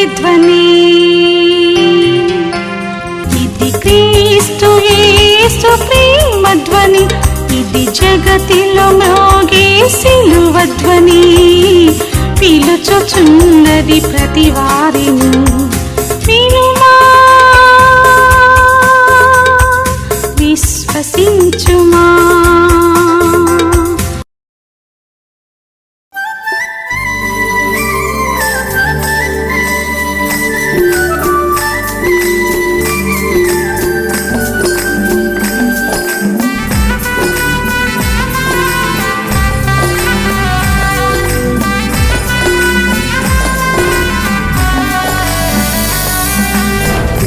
ప్రతిధ్వని. ఇది క్రీస్తు యేసు ప్రేమ ధ్వని, ఇది జగతిలో మ్రోగే సిలువ ధ్వని. పిలుచుచున్నది ప్రతి వారిని, వినుమా విశ్వసించుమా.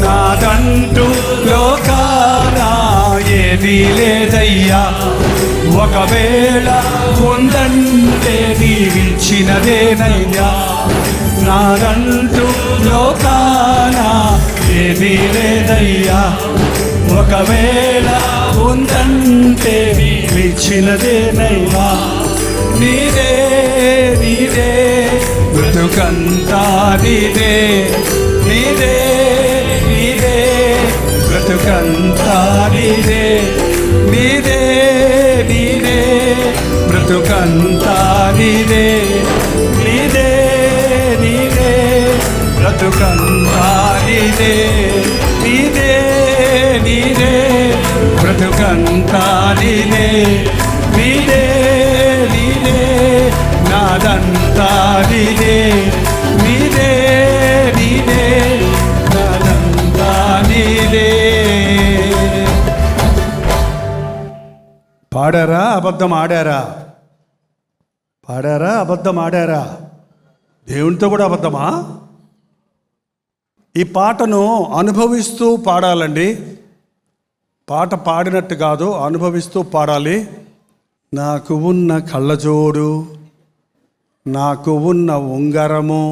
నాదంటూ లోకాన ఏదీ లేదయ్యా, ఒకవేళ ఉందంటే నీవిచ్చినదేనయ్యా. నాదంటూ లోకాన ఏదీ లేదయ్యా, ఒకవేళ ఉందంటే నీవిచ్చినదేనయ్యా. నీదే నీదే బ్రతుకంతా నీదే, నీదే నీదే బ్రతుకంతా నీదే, నీదే నీదే బ్రతుకంతా నీదే, నీదే నీదే బ్రతుకంతా నీదే, నీదే నీదే బ్రతుకంతా నీదే, నీదే నీదే నాదంతా నీదే, నీదే నీదే నాదంతా నీదే. పాడారా అబద్ధం ఆడారా? పాడారా అబద్ధం ఆడారా? దేవునితో కూడా అబద్ధమా? ఈ పాటను అనుభవిస్తూ పాడాలండి. పాట పాడినట్టు కాదు, అనుభవిస్తూ పాడాలి. నాకు ఉన్న కళ్ళజోడు, నాకు ఉన్న ఉంగరము,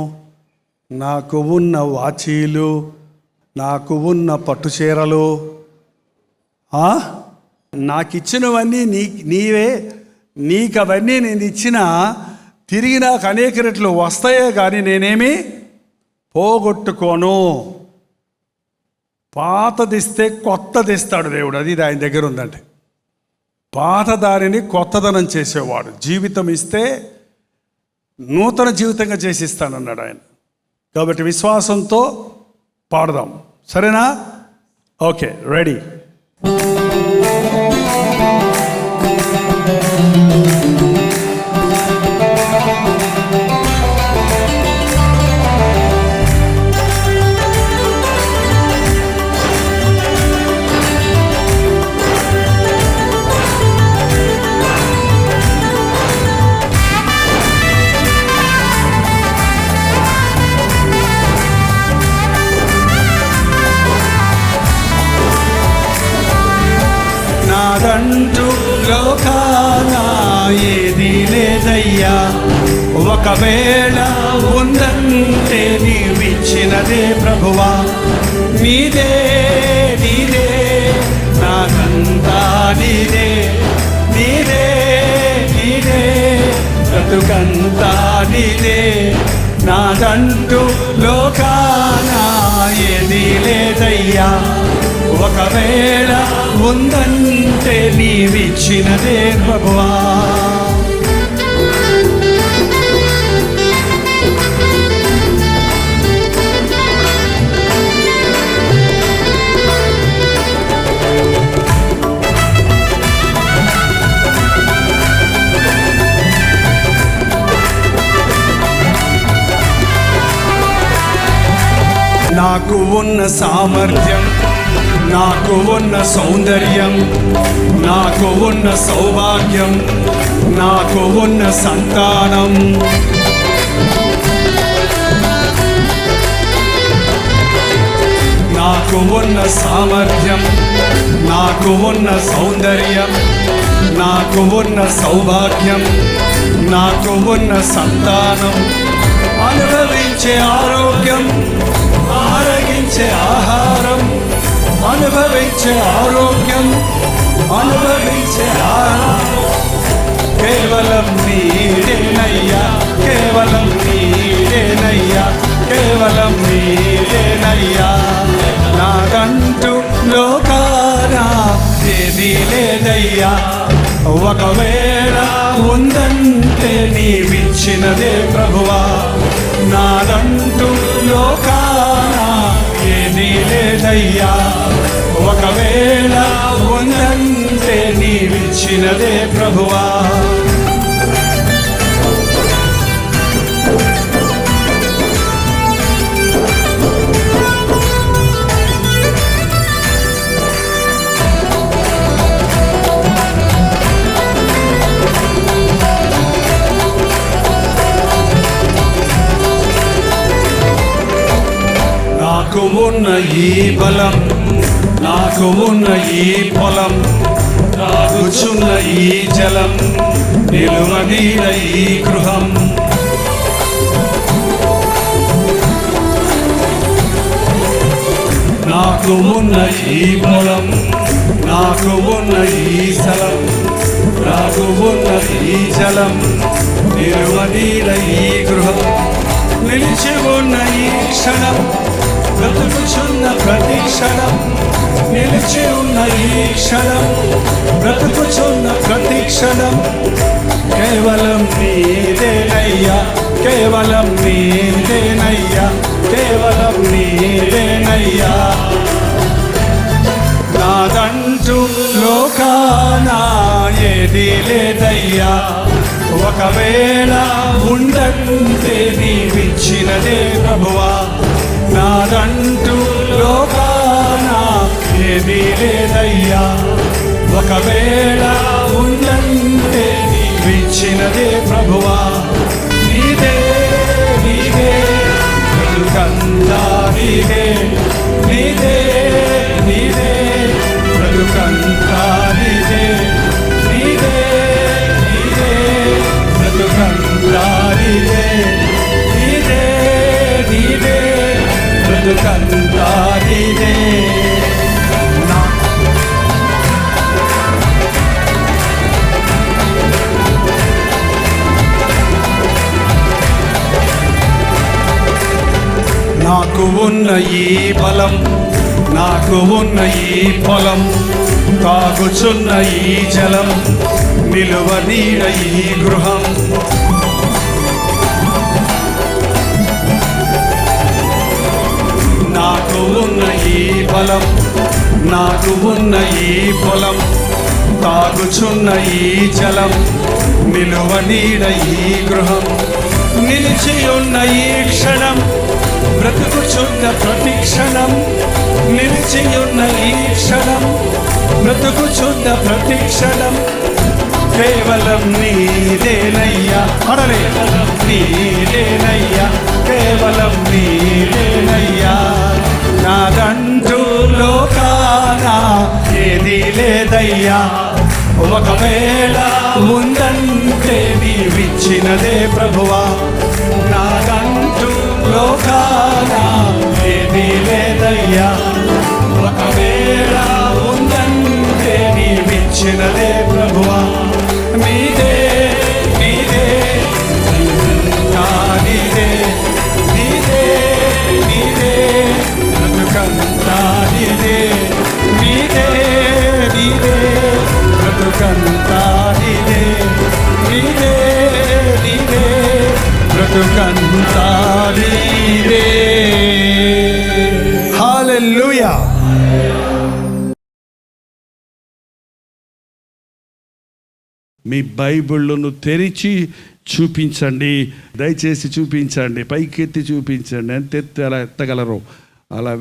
నాకు ఉన్న వాచీలు, నాకు ఉన్న పట్టుచీరలు, నాకిచ్చినవన్నీ నీవే. నీకు అవన్నీ నేను ఇచ్చినా తిరిగి నాకు అనేక రెట్లు వస్తాయే కానీ నేనేమి పోగొట్టుకోను. పాతదిస్తే కొత్తదిస్తాడు దేవుడు. అది ఆయన దగ్గర ఉందండి. పాత దానిని కొత్తదనం చేసేవాడు. జీవితం ఇస్తే నూతన జీవితంగా చేసిస్తానన్నాడు ఆయన. కాబట్టి విశ్వాసంతో పాడదాం, సరేనా? Okay, ready. నాదంటూ లోకాన ఏదీ లేదయ్యా, ఒకవేళ ఉందంటే నీవిచ్చినదే ప్రభువా. నీదే నీదే నాదంతా నీదే, నీదే నీదే బ్రతుకంతా నీదే. నాదంటూ లోకాన ఏదీ లేదయ్యా, ఒకవేళ ఉందంటే నీవిచ్చినదే ప్రభువా. నాకు ఉన్న సామర్థ్యం, నాకు ఉన్న సౌందర్యం, నాకు ఉన్న సౌభాగ్యం, నాకు ఉన్న సంతానం, నాకు ఉన్న సామర్థ్యం, నాకు ఉన్న సౌందర్యం, నాకు ఉన్న సౌభాగ్యం, నాకు ఉన్న సంతానం, అనుభవించే ఆరోగ్యం, ఆరగించే ఆహారం, అనుభవించే ఆరోగ్యం, అనుభవించే ఆహారం కేవలం నీదేనయ్యా, కేవలం నీదేనయ్యా, కేవలం నీ ఒకవేళ ఉందంటే నీవిచ్చినదే ప్రభువా, నాదంటూ లోకాన ఏదీ లేదయ్యా. ఒకవేళ ఉందంటే నీవిచ్చినదే ప్రభువా. నాకు ఉన్న ఈ బలం, నాకు ఉన్న ఈ పొలం, తాగుచున్న ఈ జలం, నిలువనీడ ఈ గృహం, నాకు ఉన్న ఈ పొలం, నాకు ఉన్న ఈ స్థలం, నాకు ఉన్న ఈ జలం, నిలువనీడ ఈ గృహం, నిలిచి ఉన్న ఈ క్షణం, బ్రతుకుచున్న ప్రతి క్షణం, నిలిచి ఉన్న ఈ క్షణం, బ్రతుకుచున్న ప్రతి క్షణం, కేవలం నీదేనయ్యా, కేవలం నీదేనయ్యా, కేవలం నీదేనయ్యా. నాదంటూ లోకాన ఏదీ లేదయ్యా. ఒకవేళ ఉండంటే నీవిచ్చినదే ప్రభువా, నాదంటూ లోకాన ఏదీ లేదయ్యా. ఒకవేళ ఉండంటే నీవిచ్చినదే ప్రభువా. నీదే నీదే బ్రతుకంతా నీదే, నీదే నీదే బ్రతుకంతా నీదే, నీదే నీదే బ్రతుకంతా నీదే, నీదే నీదే బ్రతుకంతా నీదే. నాకు ఉన్న ఈ బలం, నాకు ఉన్న ఈ పొలం, తాగుచున్న ఈ జలం, నిలువనీడ ఈ గృహం, నాకు ఉన్న ఈ బలం, నాకు ఉన్న ఈ పొలం, తాగుచున్న ఈ జలం, నిలువనీడ ఈ గృహం, నిలిచి ఉన్న ఈ క్షణం, బ్రతుకుచున్న ప్రతి క్షణం, నిలిచి ఉన్న ఈ క్షణం, బ్రతుకుచున్న ప్రతి క్షణం, కేవలం నీదేనయ్యా, కేవలం నీదేనయ్యా, కేవలం నీదేనయ్యా. నాదంటూ లోకాన ఏదీ లేదయ్యా. ఒకవేళ ఉందంటే నీవిచ్చినదే ప్రభువా, నాదంటూ లోకాన ఏదీ లేదయ్యా. ఒకవేళ ఉందంటే నీవిచ్చినదే ప్రభువా. నీదే నీదే నీదే, నీదే నీదే బ్రతుకంతా నీదే, నీదే నీదే బ్రతుకంతా నీదే, నీదే నీదే బ్రతుకంతా నీదే. హల్లెలూయా. మీ బైబిళ్ళను తెరిచి చూపించండి, దయచేసి చూపించండి, పైకెత్తి చూపించండి. ఎంత ఎత్తి అలా ఎత్తగలరు అలా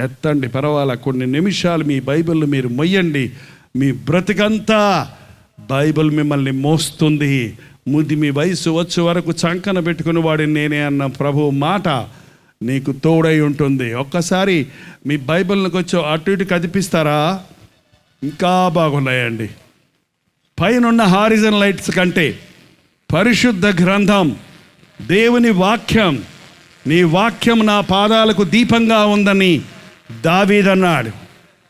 ఎత్తండి, పర్వాలా. కొన్ని నిమిషాలు మీ బైబిల్ మీరు మొయ్యండి. మీ బ్రతికంతా బైబిల్ మిమ్మల్ని మోస్తుంది. మీ వయసు వచ్చే వరకు చంకన పెట్టుకుని వాడిని నేనే అన్న ప్రభు మాట నీకు తోడై ఉంటుంది. ఒక్కసారి మీ బైబిల్కి వచ్చి అటు ఇటు కదిపిస్తారా? ఇంకా బాగున్నాయండి. పైనున్న హారిజన్ లైట్స్ కంటే పరిశుద్ధ గ్రంథం, దేవుని వాక్యం, నీ వాక్యం నా పాదాలకు దీపంగా ఉందని దావీదన్నాడు.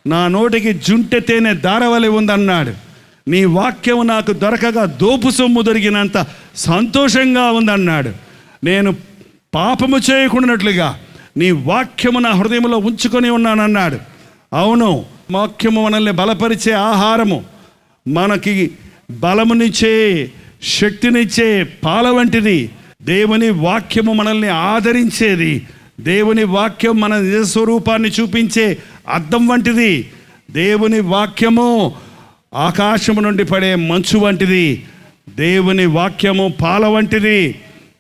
నా నోటికి జుంటె తేనె దారవలి ఉందన్నాడు. నీ వాక్యం నాకు దొరకగా దోపు సొమ్ము దొరికినంత సంతోషంగా ఉందన్నాడు. నేను పాపము చేయకుండానట్లుగా నీ వాక్యము నా హృదయంలో ఉంచుకొని ఉన్నానన్నాడు. అవును, వాక్యము మనల్ని బలపరిచే ఆహారము. మనకి బలమునిచ్చే, శక్తినిచ్చే పాల వంటిది. దేవుని వాక్యము మనల్ని ఆదరించేది. దేవుని వాక్యం మన నిజ స్వరూపాన్ని చూపించే అద్దం వంటిది. దేవుని వాక్యము ఆకాశము నుండి పడే మంచు వంటిది. దేవుని వాక్యము పాల వంటిది.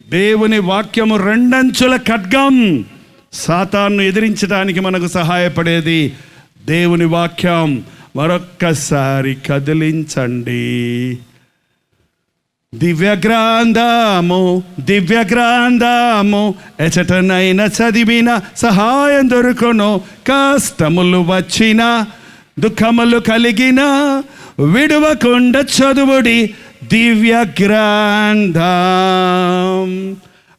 దేవుని వాక్యము రెండంచుల ఖడ్గం, సాతాను ఎదిరించడానికి మనకు సహాయపడేది దేవుని వాక్యం. మరొక్కసారి కదిలించండి. దివ్యగ్రంథము, దివ్యగ్రంథము, ఎచటనైన చదివిన సహాయం దొరుకును. కష్టములు వచ్చిన, దుఃఖములు కలిగిన, విడువకుండా చదువుడి దివ్య గ్రంథం.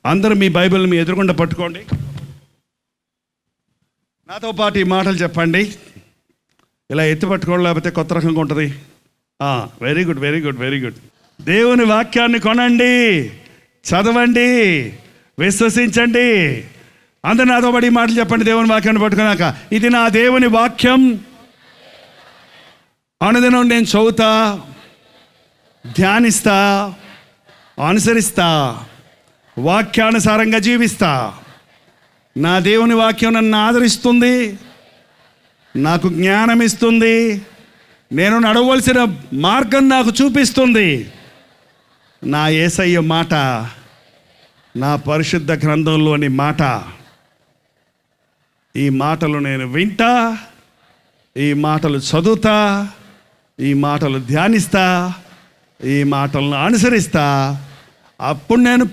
అందరూ మీ బైబిల్ మీ ఎదురుగుండా పట్టుకోండి. నాతో పాటు ఈ మాటలు చెప్పండి. ఇలా ఎత్తి పట్టుకోండి, లేకపోతే కొత్త రకంగా ఉంటుంది. Very good, very good, very good. దేవుని వాక్యాన్ని కొనండి, చదవండి, విశ్వసించండి. అందరు నాతో పాటు ఈ మాటలు చెప్పండి. దేవుని వాక్యాన్ని పట్టుకున్నాక, ఇది నా దేవుని వాక్యం, అనుదినం నేను చదువుతా, ధ్యానిస్తా, అనుసరిస్తా, వాక్యానుసారంగా జీవిస్తా. నా దేవుని వాక్యం నన్ను ఆదరిస్తుంది, నాకు జ్ఞానం ఇస్తుంది, నేను నడవలసిన మార్గం నాకు చూపిస్తుంది. నా యేసయ్య మాట, నా పరిశుద్ధ గ్రంథంలోని మాట, ఈ మాటలు నేను వింటా, ఈ మాటలు చదువుతా, ఈ మాటలు ధ్యానిస్తా, ఈ మాటలను అనుసరిస్తా. అప్పుడు నేను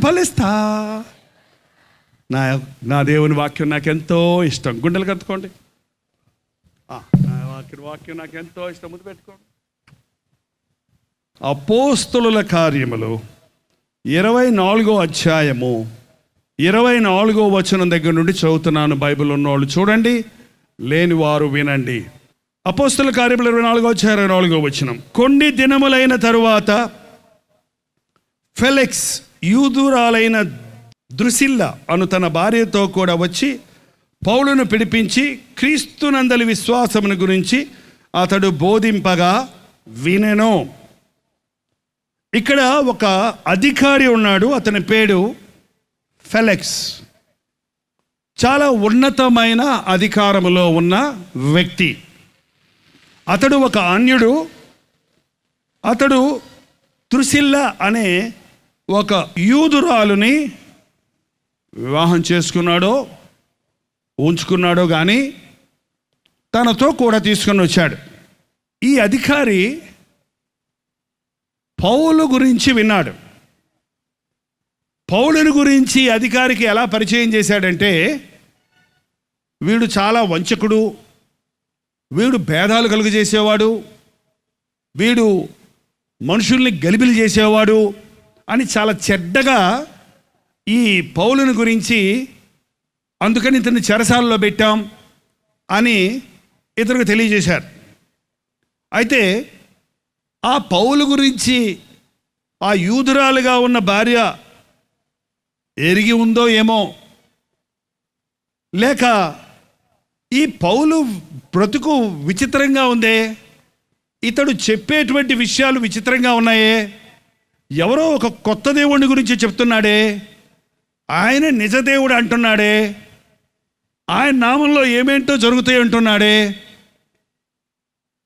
ఫలిస్తా. నా దేవుని వాక్యం నాకు ఎంతో ఇష్టం. గుండెలు కత్తుకోండి. నా వాక్యం నాకు ఎంతో ఇష్టం. ముందు పెట్టుకోండి. అపోస్తలుల కార్యములు 24వ అధ్యాయము 24వ వచనం దగ్గర నుండి చదువుతున్నాను. బైబిల్ ఉన్నవాళ్ళు చూడండి, లేని వారు వినండి. అపోస్తలుల కార్యములు 24వ అధ్యాయం 24వ వచనం. కొన్ని దినములైన తరువాత ఫెలిక్స్ యూదురాలైన ద్రుసిల్ల అను తన భార్యతో కూడా వచ్చి పౌలును పిలిపించి క్రీస్తునందలి విశ్వాసమును గురించి అతడు బోధింపగా వినెను. ఇక్కడ ఒక అధికారి ఉన్నాడు, అతని పేరు ఫెలిక్స్. చాలా ఉన్నతమైన అధికారములో ఉన్న వ్యక్తి. అతడు ఒక అన్యుడు. అతడు ద్రుసిల్ల అనే ఒక యూదురాలుని వివాహం చేసుకున్నాడో ఉంచుకున్నాడో కానీ తనతో కూడా తీసుకొని వచ్చాడు. ఈ అధికారి పౌలు గురించి విన్నాడు. పౌలుని గురించి అధికారికి ఎలా పరిచయం చేశాడంటే, వీడు చాలా వంచకుడు, వీడు భేదాలు కలుగజేసేవాడు, వీడు మనుషుల్ని గలిబిలి చేసేవాడు అని చాలా చెడ్డగా ఈ పౌలుని గురించి, అందుకని ఇతన్ని చెరసాలలో పెట్టాం అని ఇతరులకు తెలియజేశారు. అయితే ఆ పౌలు గురించి ఆ యూదురాలుగా ఉన్న భార్య ఎరిగి ఉందో ఏమో, లేక ఈ పౌలు బ్రతుకు విచిత్రంగా ఉందే, ఇతడు చెప్పేటువంటి విషయాలు విచిత్రంగా ఉన్నాయే, ఎవరో ఒక కొత్త దేవుడి గురించి చెప్తున్నాడే, ఆయన నిజదేవుడు అంటున్నాడే, ఆయన నామంలో ఏమేంటో జరుగుతాయి అంటున్నాడే,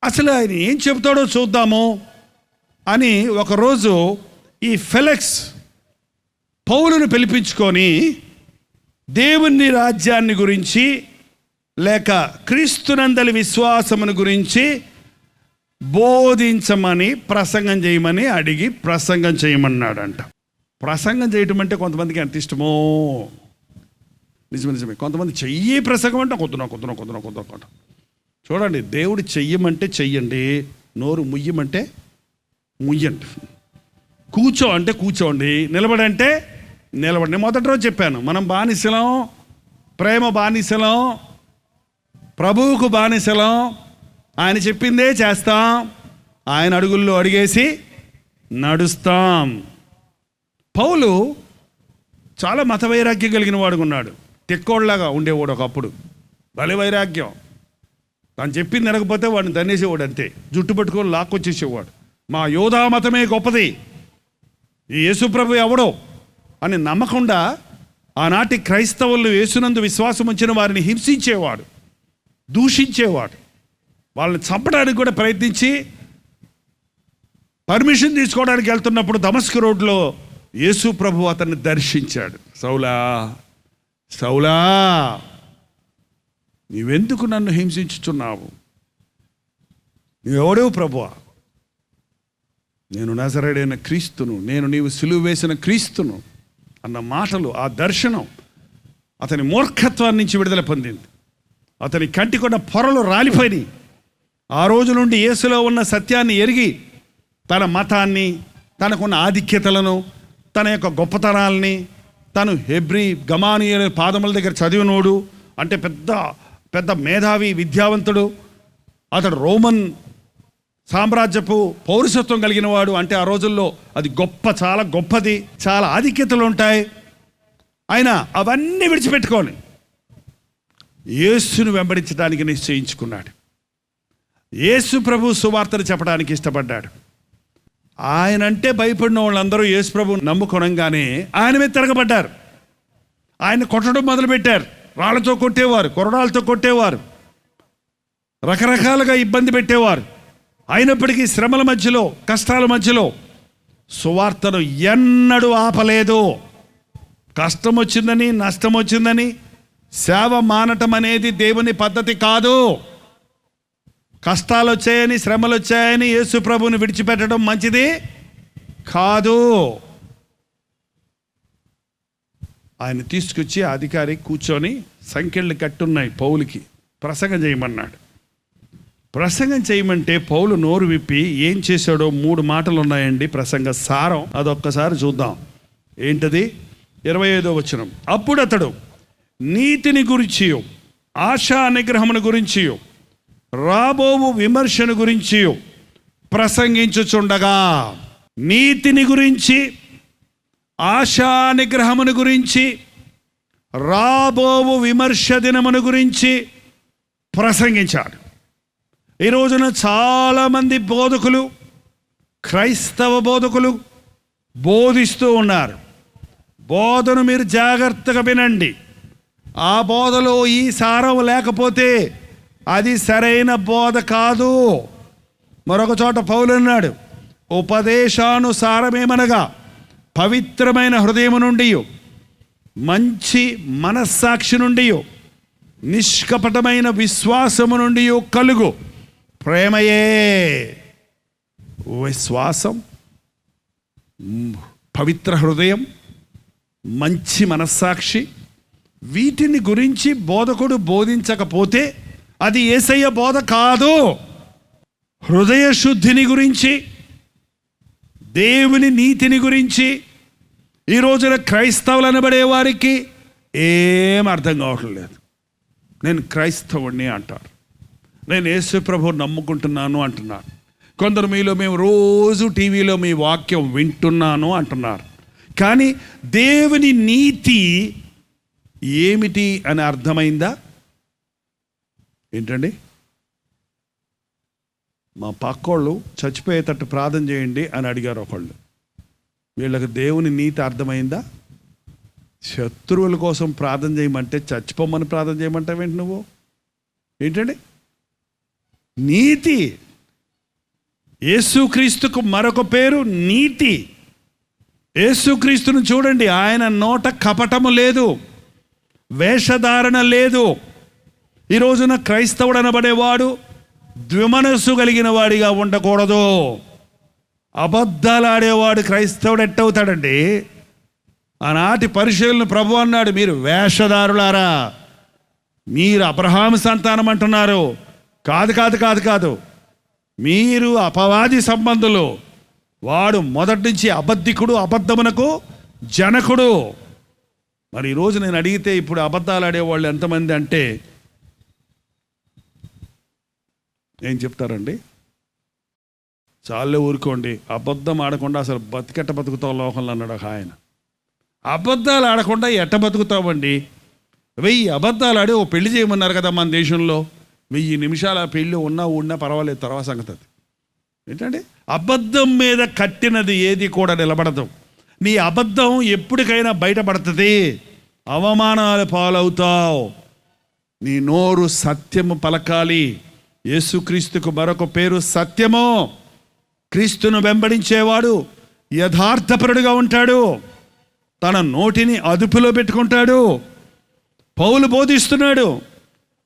అసలు ఆయన ఏం చెప్తాడో చూద్దాము అని ఒకరోజు ఈ ఫెలిక్స్ పౌలును పిలిపించుకొని దేవుని రాజ్యాన్ని గురించి లేక క్రీస్తునందలి విశ్వాసమును గురించి బోధించమని, ప్రసంగం చేయమని అడిగి ప్రసంగం చేయమన్నాడంట. ప్రసంగం చేయటం అంటే కొంతమందికి ఎంత ఇష్టమో, నిజమే. కొంతమంది చెయ్యి ప్రసంగం అంటే కొద్దున. చూడండి, దేవుడు చెయ్యమంటే చెయ్యండి, నోరు ముయ్యమంటే ముయ్యండి, కూర్చో అంటే కూర్చోండి, నిలబడంటే నిలబడి. నేను మొదటి రోజు చెప్పాను, మనం బానిసలం, ప్రేమ బానిసలం, ప్రభువుకు బానిసలం. ఆయన చెప్పిందే చేస్తాం, ఆయన అడుగుల్లో అడిగేసి నడుస్తాం. పౌలు చాలా మత వైరాగ్యం కలిగిన వాడుగా ఉన్నాడు. తెక్కోళ్ళలాగా ఉండేవాడు ఒకప్పుడు, భలే వైరాగ్యం. తను చెప్పింది వినకపోతే వాడిని తన్నేసేవాడు, అంతే. జుట్టు పట్టుకొని లాక్కొచ్చేసేవాడు. మా యోధా మతమే గొప్పది, ఈ యేసుప్రభు ఎవడో అని నమ్మకుండా ఆనాటి క్రైస్తవులు యేసునందు విశ్వాసం ఉంచిన వారిని హింసించేవాడు, దూషించేవాడు. వాళ్ళని చంపడానికి కూడా ప్రయత్నించి పర్మిషన్ తీసుకోవడానికి వెళ్తున్నప్పుడు దమస్కు రోడ్లో యేసు ప్రభు అతన్ని దర్శించాడు. సౌలా సౌలా, నీవెందుకు నన్ను హింసించుచున్నావు? నీవెవడవు ప్రభువా? నేను నజరేయుడైన క్రీస్తును, నేను నీవు సిలువ వేసిన క్రీస్తును అన్న మాటలు, ఆ దర్శనం అతని మూర్ఖత్వాన్ని నుంచి విడుదల పొందింది. అతని కంటికొన్న పొరలు రాలిపోయినాయి. ఆ రోజు నుండి యేసులో ఉన్న సత్యాన్ని ఎరిగి తన మతాన్ని, తనకున్న ఆధిక్యతలను, తన యొక్క గొప్పతనాల్ని, తను హెబ్రీ గమానియేలు పాదముల దగ్గర చదివినోడు, అంటే పెద్ద పెద్ద మేధావి విద్యావంతుడు, అతడు రోమన్ సామ్రాజ్యపు పౌరసత్వం కలిగిన వాడు. అంటే ఆ రోజుల్లో అది గొప్ప, చాలా గొప్పది, చాలా ఆధిక్యతలు ఉంటాయి. ఆయన అవన్నీ విడిచిపెట్టుకొని యేసును వెంబడించడానికి నిశ్చయించుకున్నాడు. యేసు ప్రభు సువార్తను చెప్పడానికి ఇష్టపడ్డాడు. ఆయనంటే భయపడిన వాళ్ళందరూ యేసు ప్రభు నమ్ముకొనంగానే ఆయన మీద తిరగబడ్డారు. ఆయన కొట్టడం మొదలుపెట్టారు. రాళ్లతో కొట్టేవారు, కొరడాలతో కొట్టేవారు, రకరకాలుగా ఇబ్బంది పెట్టేవారు. అయినప్పటికీ శ్రమల మధ్యలో, కష్టాల మధ్యలో సువార్తను ఎన్నడూ ఆపలేదు. కష్టం వచ్చిందని, నష్టం వచ్చిందని సేవ మానటం అనేది దేవుని పద్ధతి కాదు. కష్టాలు వచ్చాయని, శ్రమలు వచ్చాయని యేసు ప్రభువుని విడిచిపెట్టడం మంచిది కాదు. ఆయన తీసుకొచ్చి అధికారి కూర్చొని సంఖ్యలు కట్టున్నాయి పౌలుకి, ప్రసంగం చేయమన్నాడు. ప్రసంగం చేయమంటే పౌలు నోరు విప్పి ఏం చేశాడో 3 మాటలు ఉన్నాయండి ప్రసంగ సారం. అదొక్కసారి చూద్దాం. ఏంటది? 25వ వచనం. అప్పుడు అతడు నీతిని గురించియో, ఆశా నిగ్రహమును గురించియో, రాబోవు విమర్శను గురించి ప్రసంగించుచుండగా, నీతిని గురించి, ఆశా నిగ్రహమును గురించి, రాబోవు విమర్శ దినమును గురించి ప్రసంగించాడు. ఈ రోజున చాలామంది బోధకులు, క్రైస్తవ బోధకులు బోధిస్తూ ఉన్నారు. బోధను మీరు జాగ్రత్తగా వినండి. ఆ బోధలో ఈ సారం లేకపోతే అది సరైన బోధ కాదు. మరొక చోట పౌలు అన్నాడు, ఉపదేశానుసారమేమనగా పవిత్రమైన హృదయము నుండి, మంచి మనస్సాక్షి నుండి, నిష్కపటమైన విశ్వాసము నుండి కలుగు ప్రేమయే. విశ్వాసం, పవిత్ర హృదయం, మంచి మనస్సాక్షి, వీటిని గురించి బోధకుడు బోధించకపోతే అది యేసయ్య బోధ కాదు. హృదయ శుద్ధిని గురించి, దేవుని నీతిని గురించి ఈ రోజున క్రైస్తవులు అనబడే వారికి ఏం అర్థం కావట్లేదు. నేను క్రైస్తవుడిని అంటారు, నేను యేసు ప్రభువు నమ్ముకుంటున్నాను అంటున్నారు. కొందరు మీలో మేము రోజు టీవీలో మీ వాక్యం వింటున్నాను అంటున్నారు. కానీ దేవుని నీతి ఏమిటి అని అర్థమైందా? ఏంటండి, మా పక్కోళ్ళు చచ్చిపోయేటట్టు ప్రార్థన చేయండి అని అడిగారు ఒకళ్ళు. వీళ్ళకి దేవుని నీతి అర్థమైందా? శత్రువుల కోసం ప్రార్థన చేయమంటే చచ్చిపోమని ప్రార్థన చేయమంటావేంటి నువ్వు? ఏంటండి నీతి? యేసుక్రీస్తుకు మరొక పేరు నీతి. యేసుక్రీస్తును చూడండి, ఆయన నోట కపటము లేదు, వేషధారణ లేదు. ఈ రోజున క్రైస్తవుడు అనబడేవాడు ద్విమనస్సు కలిగిన వాడిగా ఉండకూడదు. అబద్ధాలు ఆడేవాడు క్రైస్తవుడు ఎట్టవుతాడండి? ఆనాటి పరిశీలన ప్రభు అన్నాడు, మీరు వేషధారులారా, మీరు అబ్రహాము సంతానం అంటున్నారు. కాదు కాదు కాదు కాదు, మీరు అపవాది సంబంధులు. వాడు మొదటి నుంచి అబద్ధికుడు, అబద్ధమునకు జనకుడు. మరి ఈరోజు నేను అడిగితే ఇప్పుడు అబద్ధాలు ఆడేవాళ్ళు ఎంతమంది అంటే ఏం చెప్తారండి? చాలే ఊరుకోండి, అబద్ధం ఆడకుండా అసలు బతికెట్ట బతుకుతావు లోకంలో అన్నాడు ఒక ఆయన. అబద్ధాలు ఆడకుండా ఎట్ట బతుకుతామండి? 1000 అబద్ధాలు ఆడి ఓ పెళ్లి చేయమన్నారు కదా మన దేశంలో. 1000 నిమిషాల పెళ్ళి ఉన్నా పర్వాలేదు, తర్వాత సంగతి అది. ఏంటంటే అబద్ధం మీద కట్టినది ఏది కూడా నిలబడదు. నీ అబద్ధం ఎప్పటికైనా బయటపడుతుంది, అవమానాలు పాలవుతావు. నీ నోరు సత్యము పలకాలి. యేసుక్రీస్తుకు మరొక పేరు సత్యము. క్రీస్తును వెంబడించేవాడు యథార్థపరుడుగా ఉంటాడు, తన నోటిని అదుపులో పెట్టుకుంటాడు. పౌలు బోధిస్తున్నాడు,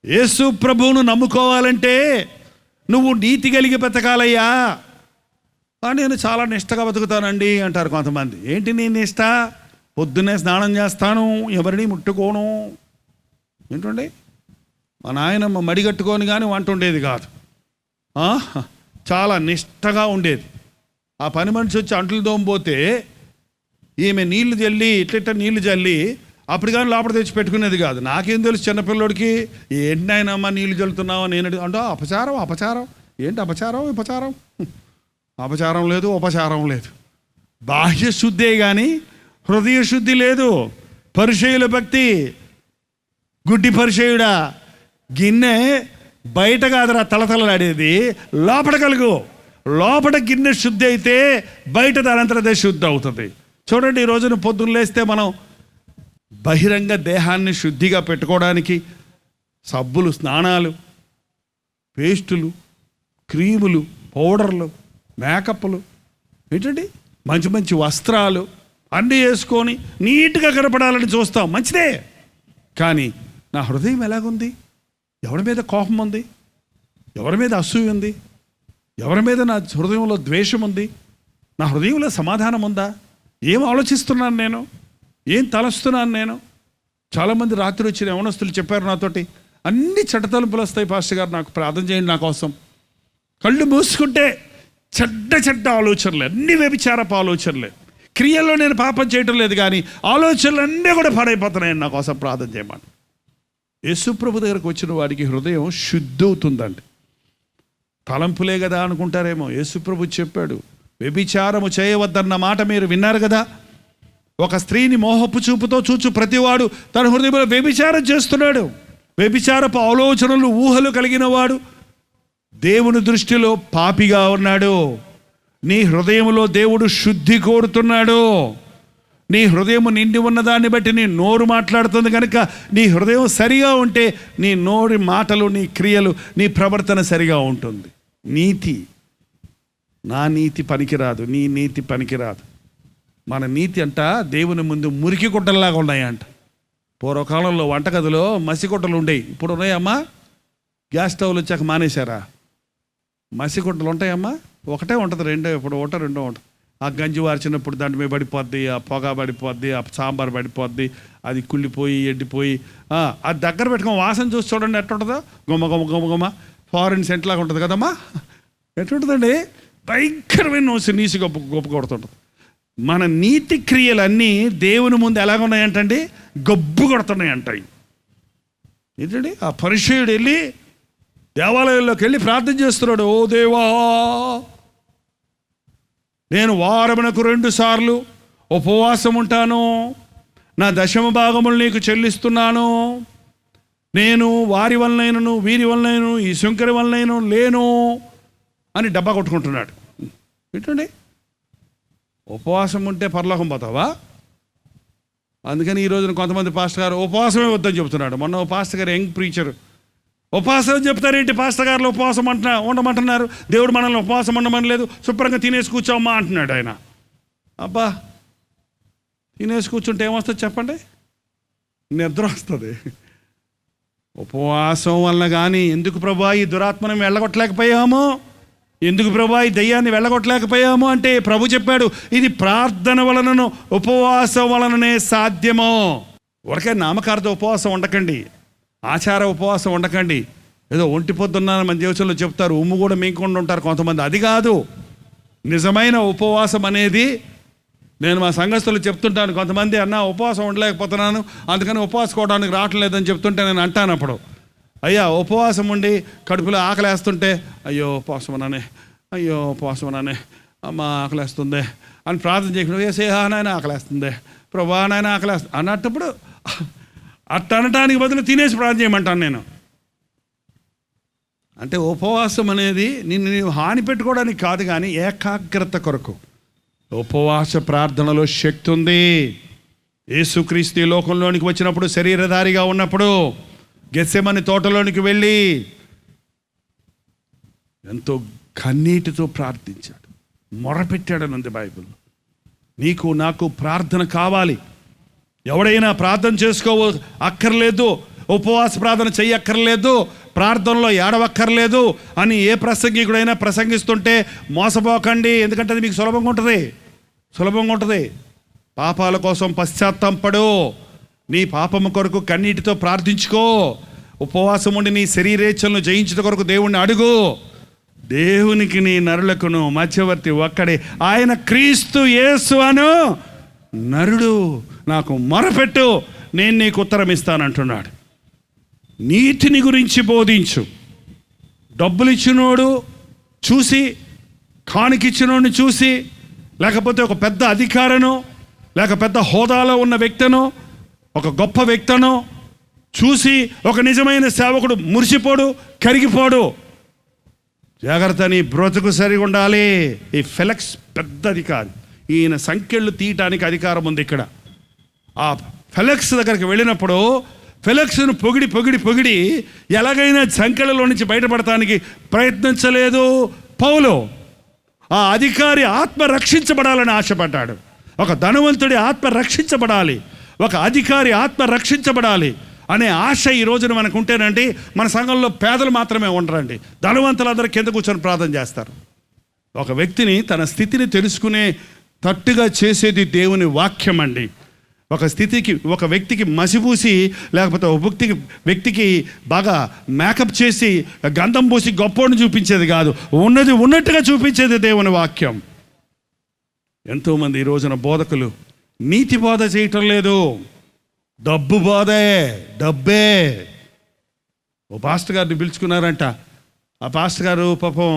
యేసు ప్రభువును నమ్ముకోవాలంటే నువ్వు నీతి కలిగి బతకాలయ్యా. నేను చాలా నిష్టగా బతుకుతానండి అంటారు కొంతమంది. ఏంటి నీ నిష్ట? పొద్దున్నే స్నానం చేస్తాను, ఎవరిని ముట్టుకోను. ఏంటండి, మా నాయనమ్మ మడిగట్టుకొని కానీ వంట ఉండేది కాదు, చాలా నిష్టగా ఉండేది. ఆ పని మనిషి వచ్చి అంట్లు దోమపోతే ఈమె నీళ్లు జల్లి ఇట్లిట్ట నీళ్లు జల్లి అప్పుడు కానీ లోపల తెచ్చి పెట్టుకునేది కాదు. నాకేం తెలుసు చిన్నపిల్లోడికి, ఏంటి నాయనమ్మ నీళ్లు జల్లుతున్నావు నేను అంటే అపచారం. ఏంటి అపచారం? అపచారం లేదు, ఉపచారం లేదు. బాహ్య శుద్ధే కానీ హృదయ శుద్ధి లేదు. పరిచయుల భక్తి, గుడ్డి పరిచయుడా, గిన్నె బయట కాదురా తలతలలాడేది, లోపల కలుగు. లోపల గిన్నె శుద్ధి అయితే బయట దానంతరదే శుద్ధి అవుతుంది. చూడండి, ఈ రోజున పొద్దున్న లేస్తే మనం బహిరంగ దేహాన్ని శుద్ధిగా పెట్టుకోవడానికి సబ్బులు, స్నానాలు, పేస్టులు, క్రీములు, పౌడర్లు, మేకప్లు, ఏంటండి మంచి మంచి వస్త్రాలు అన్నీ వేసుకొని నీట్గా కనపడాలని చూస్తాం, మంచిదే. కానీ నా హృదయం ఎలాగుంది? ఎవరి మీద కోపం ఉంది? ఎవరి మీద అసూయ ఉంది? ఎవరి మీద నా హృదయంలో ద్వేషం ఉంది? నా హృదయంలో సమాధానం ఉందా? ఏం ఆలోచిస్తున్నాను నేను? ఏం తలస్తున్నాను నేను? చాలామంది రాత్రి వచ్చిన యవనస్తులు చెప్పారు నాతోటి, అన్ని చెడ్డ వస్తాయి పాస్టర్ గారు, నాకు ప్రార్థన చేయండి నా కోసం. కళ్ళు మూసుకుంటే చెడ్డ ఆలోచనలే, అన్ని వ్యభిచారపు ఆలోచనలే. క్రియల్లో నేను పాపం చేయటం లేదు, కానీ ఆలోచనలు అన్నీ కూడా పాడైపోతున్నాయని నా కోసం ప్రార్థన చేయమని. యేసుప్రభు దగ్గరకు వచ్చిన వాడికి హృదయం శుద్ధి అవుతుందండి. తలంపులే కదా అనుకుంటారేమో. యేసుప్రభు చెప్పాడు, వ్యభిచారము చేయవద్దన్న మాట మీరు విన్నారు కదా. ఒక స్త్రీని మోహపు చూపుతో చూచు ప్రతివాడు తన హృదయంలో వ్యభిచారం చేస్తున్నాడు. వ్యభిచారపు ఆలోచనలు, ఊహలు కలిగిన వాడు దేవుని దృష్టిలో పాపిగా ఉన్నాడు. నీ హృదయంలో దేవుడు శుద్ధి కోరుతున్నాడు. నీ హృదయం నిండి ఉన్నదాన్ని బట్టి నీ నోరు మాట్లాడుతుంది కనుక నీ హృదయం సరిగా ఉంటే నీ నోరి మాటలు, నీ క్రియలు, నీ ప్రవర్తన సరిగా ఉంటుంది. నీతి, నా నీతి పనికిరాదు, నీ నీతి పనికిరాదు. మన నీతి అంట దేవుని ముందు మురికి గుడ్డల్లాగా ఉన్నాయంట. పూర్వకాలంలో వంటగదిలో మసిగుడ్డలు ఉండేవి, ఇప్పుడు ఉన్నాయమ్మా? గ్యాస్ స్టవ్లు వచ్చాక మానేశారా? మసిగుడ్డలు ఉంటాయమ్మా? ఒకటే ఉంటుంది, ఇప్పుడు రెండో ఉంటుంది. ఆ గంజి వార్చినప్పుడు దాంట్లో మీద పడిపోద్ది, ఆ పొగ పడిపోద్ది, ఆ సాంబార్ పడిపోద్ది, అది కుళ్ళిపోయి ఎండిపోయి అది దగ్గర పెట్టుకొని వాసన చూసి చూడండి ఎట్టుంటుందో. గుమ్మ ఫారిన్ సెంట్ లాగా ఉంటుంది కదమ్మా. ఎట్టుంటుందండి? భయంకరమైన నీసి గొప్ప కొడుతుంటుంది. మన నీతి క్రియలన్నీ దేవుని ముందు ఎలాగున్నాయంటండి? గబ్బు కొడుతున్నాయంటాయి. ఏంటండి, ఆ పరిచయుడు వెళ్ళి దేవాలయంలోకి వెళ్ళి ప్రార్థన చేస్తున్నాడు, ఓ దేవా, నేను వారమునకు 2 సార్లు ఉపవాసం ఉంటాను, నా దశమ భాగములు నీకు చెల్లిస్తున్నాను, నేను వారి వలనైనను వీరి వలనైనను ఈ శంకరి వలనైనను లేను అని డబ్బా కొట్టుకుంటున్నాడు. ఏంటండి, ఉపవాసం ఉంటే పరలోకం పోతావా? అందుకని ఈ రోజున కొంతమంది పాస్టర్ గారు ఉపవాసమే వద్దని చెబుతున్నాడు. మొన్న పాస్టర్ గారు యంగ్ ప్రీచర్, ఉపవాసం చెప్తారేంటి పాస్టర్ గారు, ఉపవాసం ఉండమంటున్నారు, దేవుడు మనల్ని ఉపవాసం ఉండమని లేదు, శుభ్రంగా తినేసి కూర్చోమ్మా అంటున్నాడు ఆయన. అబ్బా, తినేసి కూర్చుంటే ఏమొస్తుంది చెప్పండి? నిద్ర వస్తుంది. ఉపవాసం వల్ల కానీ ఎందుకు ప్రభా ఈ దురాత్మను వెళ్ళగొట్టలేకపోయామో, ఎందుకు ప్రభా ఈ దయ్యాన్ని వెళ్ళగొట్టలేకపోయాము అంటే ప్రభు చెప్పాడు, ఇది ప్రార్థన వలనను ఉపవాసం వలననే సాధ్యమో. ఒరకే నామకార్థ ఉపవాసం ఉండకండి, ఆచార ఉపవాసం ఉండకండి. ఏదో ఒంటి పొద్దున్నారని మన జీవితంలో చెప్తారు, ఉమ్ము కూడా మేంకుండా ఉంటారు కొంతమంది. అది కాదు నిజమైన ఉపవాసం అనేది. నేను మా సంఘస్థులు చెప్తుంటాను, కొంతమంది అన్న ఉపవాసం ఉండలేకపోతున్నాను అందుకని ఉపవాసుకోవడానికి రావట్లేదని చెప్తుంటే నేను అంటాను అప్పుడు, అయ్యా ఉపవాసం ఉండి కడుపులో ఆకలేస్తుంటే అయ్యో ఉపవాసం ఉన్నానే అమ్మ ఆకలేస్తుంది అని ప్రార్థన చేయకుండా నాయన ఆకలేస్తుంది, ప్రభా నాయన ఆకలేస్తుంది అన్నప్పుడు అట్ట అనటానికి బదులు తినేసి ప్రార్థన చేయమంటాను నేను. అంటే ఉపవాసం అనేది నిన్ను హాని పెట్టుకోవడానికి కాదు, కానీ ఏకాగ్రత కొరకు. ఉపవాస ప్రార్థనలో శక్తి ఉంది. యేసుక్రీస్తు ఈ లోకంలోనికి వచ్చినప్పుడు, శరీరధారిగా ఉన్నప్పుడు గెత్సెమని తోటలోనికి వెళ్ళి ఎంతో కన్నీటితో ప్రార్థించాడు, మొరపెట్టాడని ఉంది బైబిల్. నీకు నాకు ప్రార్థన కావాలి. ఎవడైనా ప్రార్థన చేసుకోవ అక్కర్లేదు, ఉపవాస ప్రార్థన చెయ్యక్కర్లేదు, ప్రార్థనలో ఏడవక్కర్లేదు అని ఏ ప్రసంగికుడైనా ప్రసంగిస్తుంటే మోసపోకండి. ఎందుకంటే అది మీకు సులభంగా ఉంటుంది. పాపాల కోసం పశ్చాత్తాపడు, నీ పాపము కొరకు కన్నీటితో ప్రార్థించుకో, ఉపవాసం ఉండి నీ శరీరేచ్ఛలను జయించుట కొరకు దేవుణ్ణి అడుగు. దేవునికి నీ నరులకును మధ్యవర్తి ఒక్కడే, ఆయన క్రీస్తు యేసు అను నరుడు. నాకు మొరపెట్టు, నేను నీకు ఉత్తరం ఇస్తానంటున్నాడు. నీతిని గురించి బోధించు. డబ్బులు ఇచ్చినోడు చూసి, కానుకిచ్చినోడిని చూసి, లేకపోతే ఒక పెద్ద అధికారను, లేక పెద్ద హోదాలో ఉన్న వ్యక్తిను, ఒక గొప్ప వ్యక్తిను చూసి ఒక నిజమైన సేవకుడు మురిసిపోడు, కరిగిపోడు. జాగ్రత్త, నీ బ్రతుకు సరిగా ఉండాలి. ఈ ఫెలక్స్ పెద్ద అధికారి, ఈయన సంఖ్యలు తీయటానికి అధికారం ఉంది ఇక్కడ. ఆ ఫెలక్స్ దగ్గరికి వెళ్ళినప్పుడు ఫెలక్స్ను పొగిడి ఎలాగైనా సంఖ్యలలో నుంచి బయటపడటానికి ప్రయత్నించలేదు పౌలు. ఆ అధికారి ఆత్మ రక్షించబడాలని ఆశపడ్డాడు. ఒక ధనవంతుడి ఆత్మ రక్షించబడాలి, ఒక అధికారి ఆత్మ రక్షించబడాలి అనే ఆశ ఈ రోజున మనకు ఉంటేనండి, మన సంఘంలో పేదలు మాత్రమే ఉండరండి, ధనవంతులందరూ కింద కూర్చొని ప్రార్థన చేస్తారు. ఒక వ్యక్తిని తన స్థితిని తెలుసుకునే తట్టుగా చేసేది దేవుని వాక్యం అండి. ఒక వ్యక్తికి మసిపూసి, లేకపోతే ఒక వ్యక్తికి బాగా మేకప్ చేసి గంధం పూసి గొప్పని చూపించేది కాదు, ఉన్నది ఉన్నట్టుగా చూపించేది దేవుని వాక్యం. ఎంతోమంది ఈ రోజున బోధకులు నీతి బోధ చేయటం లేదు, డబ్బే. ఓ పాస్టర్ గారిని పిలుచుకున్నారంట. ఆ పాస్టర్ గారు పాపం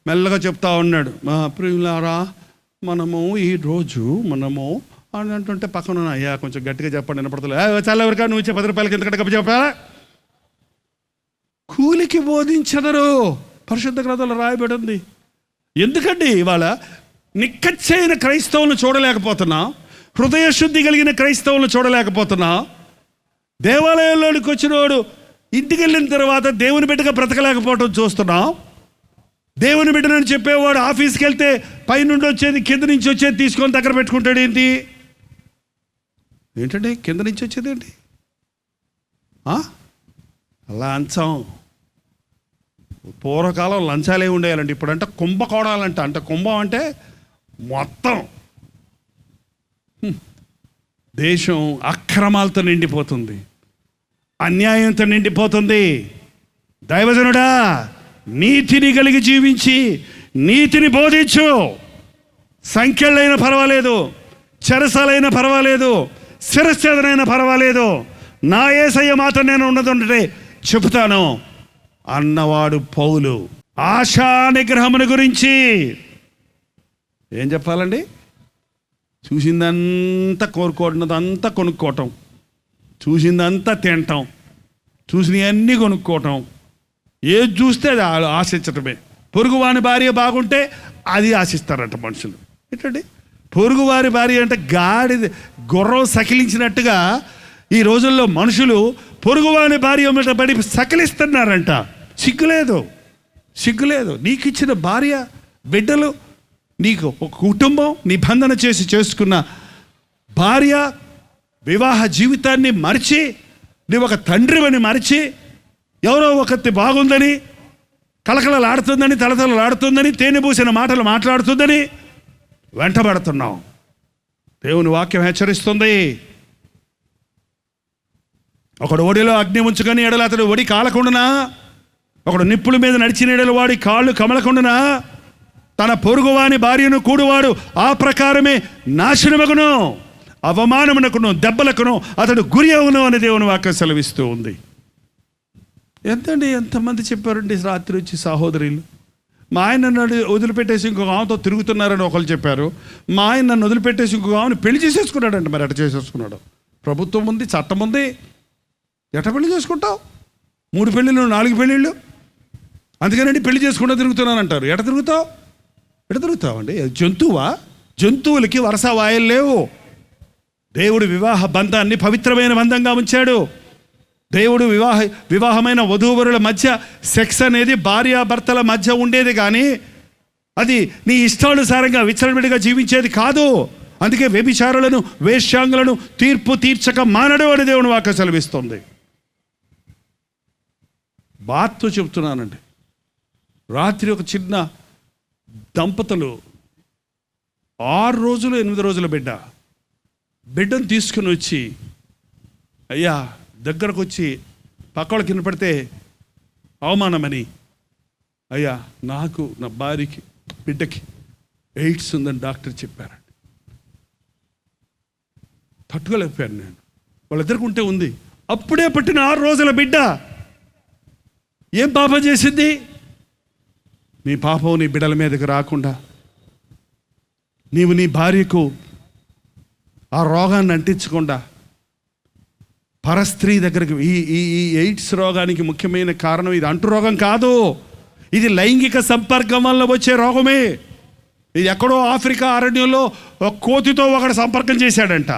మెల్లగా చెప్తా ఉన్నాడు, మా ప్రియులారా, మనము అని అంటుంటే పక్కన అయ్యా కొంచెం గట్టిగా చెప్పండి, వినపడతలేదు. చాలా ఎవరికా నువ్వు ఇచ్చే 10 రూపాయలకి ఎందుకంటే కప్ప చెప్పాలా? కూలికి బోధించదరు పరిశుద్ధ గ్రంథంలో రాయబడి ఉంది. ఎందుకండి ఇవాళ నిక్కచ్చైన క్రైస్తవులను చూడలేకపోతున్నా, హృదయ శుద్ధి కలిగిన క్రైస్తవులను చూడలేకపోతున్నా. దేవాలయంలోనికి వచ్చినోడు ఇంటికి వెళ్ళిన తర్వాత దేవుని బిడ్డగా బ్రతకలేకపోవడం చూస్తున్నాం. దేవుని బిడ్డనని చెప్పేవాడు ఆఫీస్కి వెళ్తే పైనుండి వచ్చేది, కింద నుంచి వచ్చేది తీసుకొని దగ్గర పెట్టుకుంటాడు. ఏంటంటే కింద నుంచి వచ్చేది ఏంటి? లంచం. పూర్వకాలం లంచాలే ఉండేయాలండి, ఇప్పుడంటే కుంభకోణాలంట. అంటే కుంభం అంటే మొత్తం దేశం అక్రమాలతో నిండిపోతుంది, అన్యాయంతో నిండిపోతుంది. దైవజనుడా, నీతిని కలిగి జీవించి నీతిని బోధించు. సంఖ్యలైనా పర్వాలేదు, చెరసాలైనా పర్వాలేదు, శిరశ్చేదనైనా పర్వాలేదు, నా యేసయ్య మాట నేను ఉన్నదంటే చెబుతాను అన్నవాడు పౌలు. ఆశా నిగ్రహమును గురించి ఏం చెప్పాలండి? చూసిందంతా కోరుకోవడంతా కొనుక్కోవటం, చూసిందంతా తినటం, చూసినవన్నీ కొనుక్కోవటం, ఏది చూస్తే అది ఆశించటమే. పొరుగువాని భార్య బాగుంటే అది ఆశిస్తారంట మనుషులు. ఏంటండి పొరుగువారి భార్య అంటే గాడిద గుర్రం సకిలించినట్టుగా ఈ రోజుల్లో మనుషులు పొరుగువాని భార్య మీద పడి సకిలిస్తున్నారంట. సిగ్గులేదు. నీకు ఇచ్చిన భార్య, బిడ్డలు, నీకు ఒక కుటుంబం నిబంధన చేసి చేసుకున్న భార్య, వివాహ జీవితాన్ని మరిచి, నువ్వు ఒక తండ్రివని మరిచి, ఎవరో ఒకటి బాగుందని, కలకలలాడుతుందని, తలతలలాడుతుందని, తేనె పూసిన మాటలు మాట్లాడుతుందని వెంటబడుతున్నావు. దేవుని వాక్యం హెచ్చరిస్తుంది. ఒకడు ఒడిలో అగ్ని ఉంచుకొని ఎడల అతడు ఒడి కాలకుండానా, ఒకడు నిప్పుల మీద నడిచిన ఎడల వాడి కాళ్ళు కమలకుండానా, తన పొరుగువాని భార్యను కూడువాడు ఆ ప్రకారమే నాశనమగును, అవమానమునకును దెబ్బలకును అతడు గురి అవును అని దేవుని వాక్యం సెలవిస్తూ ఉంది. ఎంతమంది చెప్పారండి రాత్రి వచ్చి సహోదరులు, మా ఆయన నన్ను వదిలిపెట్టేసి ఇంకొక ఆమెతో తిరుగుతున్నారని ఒకళ్ళు చెప్పారు. మా ఆయన నన్ను వదిలిపెట్టేసి ఇంకొక ఆమెను పెళ్లి చేసేసుకున్నాడంట. మరి ఎట చేసేసుకున్నాడు? ప్రభుత్వం ఉంది, చట్టం ఉంది, ఎట పెళ్లి చేసుకుంటావు? 3 పెళ్ళిళ్ళు 4 పెళ్ళిళ్ళు అందుకనండి పెళ్లి చేసుకుంటూ తిరుగుతున్నాను అంటారు. ఎట తిరుగుతావు అండి? జంతువా? జంతువులకి వరస వాయిలు లేవు. దేవుడు వివాహ బంధాన్ని పవిత్రమైన బంధంగా ఉంచాడు. దేవుడు వివాహమైన వధూవరుల మధ్య సెక్స్ అనేది భార్యాభర్తల మధ్య ఉండేది, కానీ అది నీ ఇష్టానుసారంగా విచ్చలవిడిగా జీవించేది కాదు. అందుకే వ్యభిచారులను, వేశ్యాంగులను తీర్పు తీర్చక మానడు అని దేవుని వాక్యం సెలవిస్తుంది. బాత్తో చెప్తున్నానండి. రాత్రి ఒక చిన్న దంపతులు 6 రోజులు 8 రోజుల బిడ్డను తీసుకుని వచ్చి, అయ్యా దగ్గరకు వచ్చి పక్కల కింద పడితే అవమానమని, అయ్యా నాకు నా భార్యకి బిడ్డకి ఎయిడ్స్ ఉందని డాక్టర్ చెప్పారండి. తట్టుకోలేకపోయాను నేను. వాళ్ళిద్దరికి ఉంటే ఉంది. అప్పుడే పట్టిన 6 రోజుల బిడ్డ ఏం పాపం చేసింది? నీ పాపం నీ బిడ్డల మీదకి రాకుండా నీవు నీ భార్యకు ఆ రోగాన్ని అంటించకుండా పరస్త్రీ దగ్గరికి, ఈ ఎయిడ్స్ రోగానికి ముఖ్యమైన కారణం ఇది అంటు రోగం కాదు, ఇది లైంగిక సంపర్కం వల్ల వచ్చే రోగమే. ఇది ఎక్కడో ఆఫ్రికా అరణ్యంలో ఒక కోతితో ఒకడు సంపర్కం చేశాడంట,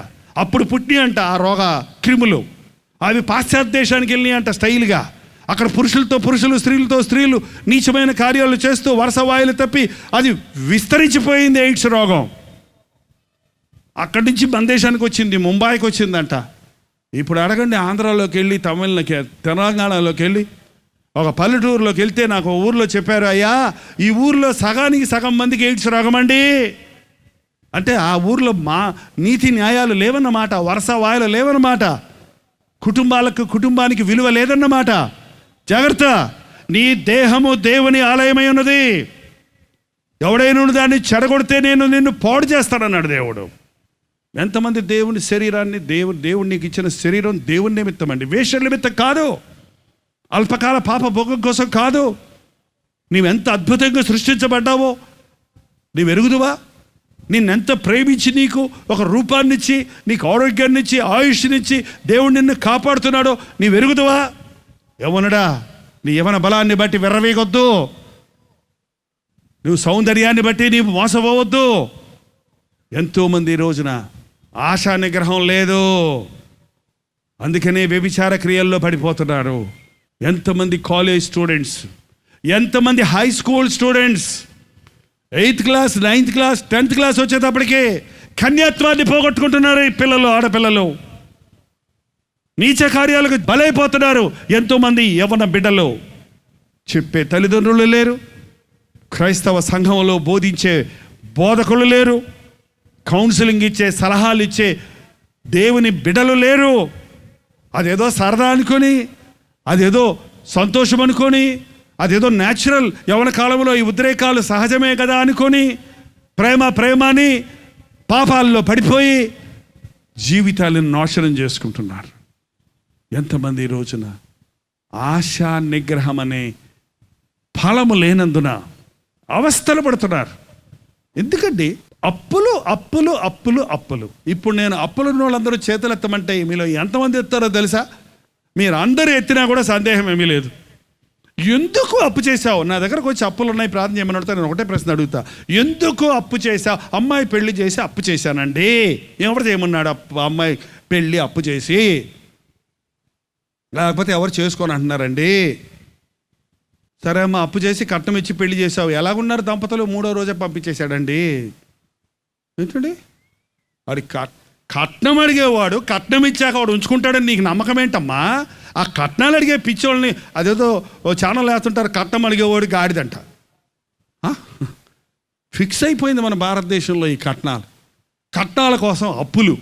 అప్పుడు పుట్టినాయి అంట ఆ రోగ క్రిములు. అవి పాశ్చాత్య దేశానికి వెళ్ళినాయి అంట స్టైల్గా. అక్కడ పురుషులతో పురుషులు, స్త్రీలతో స్త్రీలు నీచమైన కార్యాలు చేస్తూ వరుస వాయులు తప్పి అది విస్తరించిపోయింది ఎయిడ్స్ రోగం. అక్కడి నుంచి మన దేశానికి వచ్చింది, ముంబాయికి వచ్చిందంట. ఇప్పుడు అడగండి, ఆంధ్రాలోకి వెళ్ళి, తెలంగాణలోకి వెళ్ళి, ఒక పల్లెటూరులోకి వెళ్తే నాకు ఊర్లో చెప్పారు, అయ్యా ఈ ఊర్లో సగానికి సగం మందికి ఎయిడ్స్ రోగం అండి. అంటే ఆ ఊర్లో మా నీతి న్యాయాలు లేవన్నమాట, వరుస వాయులు లేవన్నమాట, కుటుంబానికి విలువ లేదన్నమాట. జాగ్రత్త, నీ దేహము దేవుని ఆలయమై ఉన్నది. ఎవడైనా దాన్ని చెడగొడితే నేను నిన్ను పాడు చేస్తానన్నాడు దేవుడు. ఎంతమంది దేవుని శరీరాన్ని, దేవుడు నీకు ఇచ్చిన శరీరం దేవుని నిమిత్తం అండి, వేషల నిమిత్తం కాదు, అల్పకాల పాప భోగం కోసం కాదు. నీవెంత అద్భుతంగా సృష్టించబడ్డావో నీవు ఎరుగుదువా? నిన్నెంత ప్రేమించి నీకు ఒక రూపాన్నిచ్చి, నీకు ఆరోగ్యాన్నిచ్చి, ఆయుష్నిచ్చి దేవుడు నిన్ను కాపాడుతున్నాడో నీవు ఎరుగుదువా? యవనుడా, నీ యవన బలాన్ని బట్టి వెర్రవేయొద్దు, నువ్వు సౌందర్యాన్ని బట్టి నీవు మోసపోవద్దు. ఎంతోమంది ఈ రోజున ఆశా నిగ్రహం లేదు, అందుకనే వ్యభిచార క్రియల్లో పడిపోతున్నారు. ఎంతమంది కాలేజ్ స్టూడెంట్స్, ఎంతమంది high school students 8th class 9th class 10th class వచ్చేటప్పటికే కన్యాత్వాన్ని పోగొట్టుకుంటున్నారు. ఈ పిల్లలు, ఆడపిల్లలు నీచ కార్యాలకు బలైపోతున్నారు. ఎంతోమంది యవ్వన బిడ్డలు. చెప్పే తల్లిదండ్రులు లేరు, క్రైస్తవ సంఘంలో బోధించే బోధకులు లేరు, కౌన్సిలింగ్ ఇచ్చే సలహాలు ఇచ్చే దేవుని బిడ్డలు లేరు. అదేదో సరదా అనుకొని, అదేదో సంతోషం అనుకొని, అదేదో న్యాచురల్ యవన కాలంలో ఈ ఉద్రేకాలు సహజమే కదా అనుకొని ప్రేమని పాపాల్లో పడిపోయి జీవితాలను నాశనం చేసుకుంటున్నారు. ఎంతమంది ఈ రోజున ఆశా నిగ్రహం అనే ఫలము లేనందున అవస్థలు పడుతున్నారు. ఎందుకండి? అప్పులు అప్పులు అప్పులు అప్పులు. ఇప్పుడు నేను అప్పులు ఉన్న వాళ్ళందరూ చేతులు ఎత్తమంటే మీలో ఎంతమంది ఎత్తారో తెలుసా? మీరు అందరూ ఎత్తినా కూడా సందేహం ఏమీ లేదు. ఎందుకు అప్పు చేశావు? నా దగ్గరకు వచ్చి అప్పులు ఉన్నాయి ప్రార్థన చేయమని అడుగుతా. నేను ఒకటే ప్రశ్న అడుగుతా, ఎందుకు అప్పు చేశావు? అమ్మాయి పెళ్లి చేసి అప్పు చేశానండి. ఎవరు చేయమన్నాడు అమ్మాయి పెళ్ళి అప్పు చేసి? లేకపోతే ఎవరు చేసుకొని అంటున్నారండి? సరే అమ్మ, అప్పు చేసి కట్నం ఇచ్చి పెళ్లి చేసావు. ఎలాగున్నారు దంపతులు? 3వ రోజే పంపించేశాడండి. ఏంటండి? వాడి కట్నం అడిగేవాడు కట్నం ఇచ్చాక వాడు ఉంచుకుంటాడని నీకు నమ్మకం ఏంటమ్మా? ఆ కట్నాలు అడిగే పిచ్చోళ్ళని అదేదో ఓ ఛానల్ వేస్తుంటారు, కట్నం అడిగేవాడు గాడిదంట. ఫిక్స్ అయిపోయింది మన భారతదేశంలో ఈ కట్నాల కోసం అప్పులు,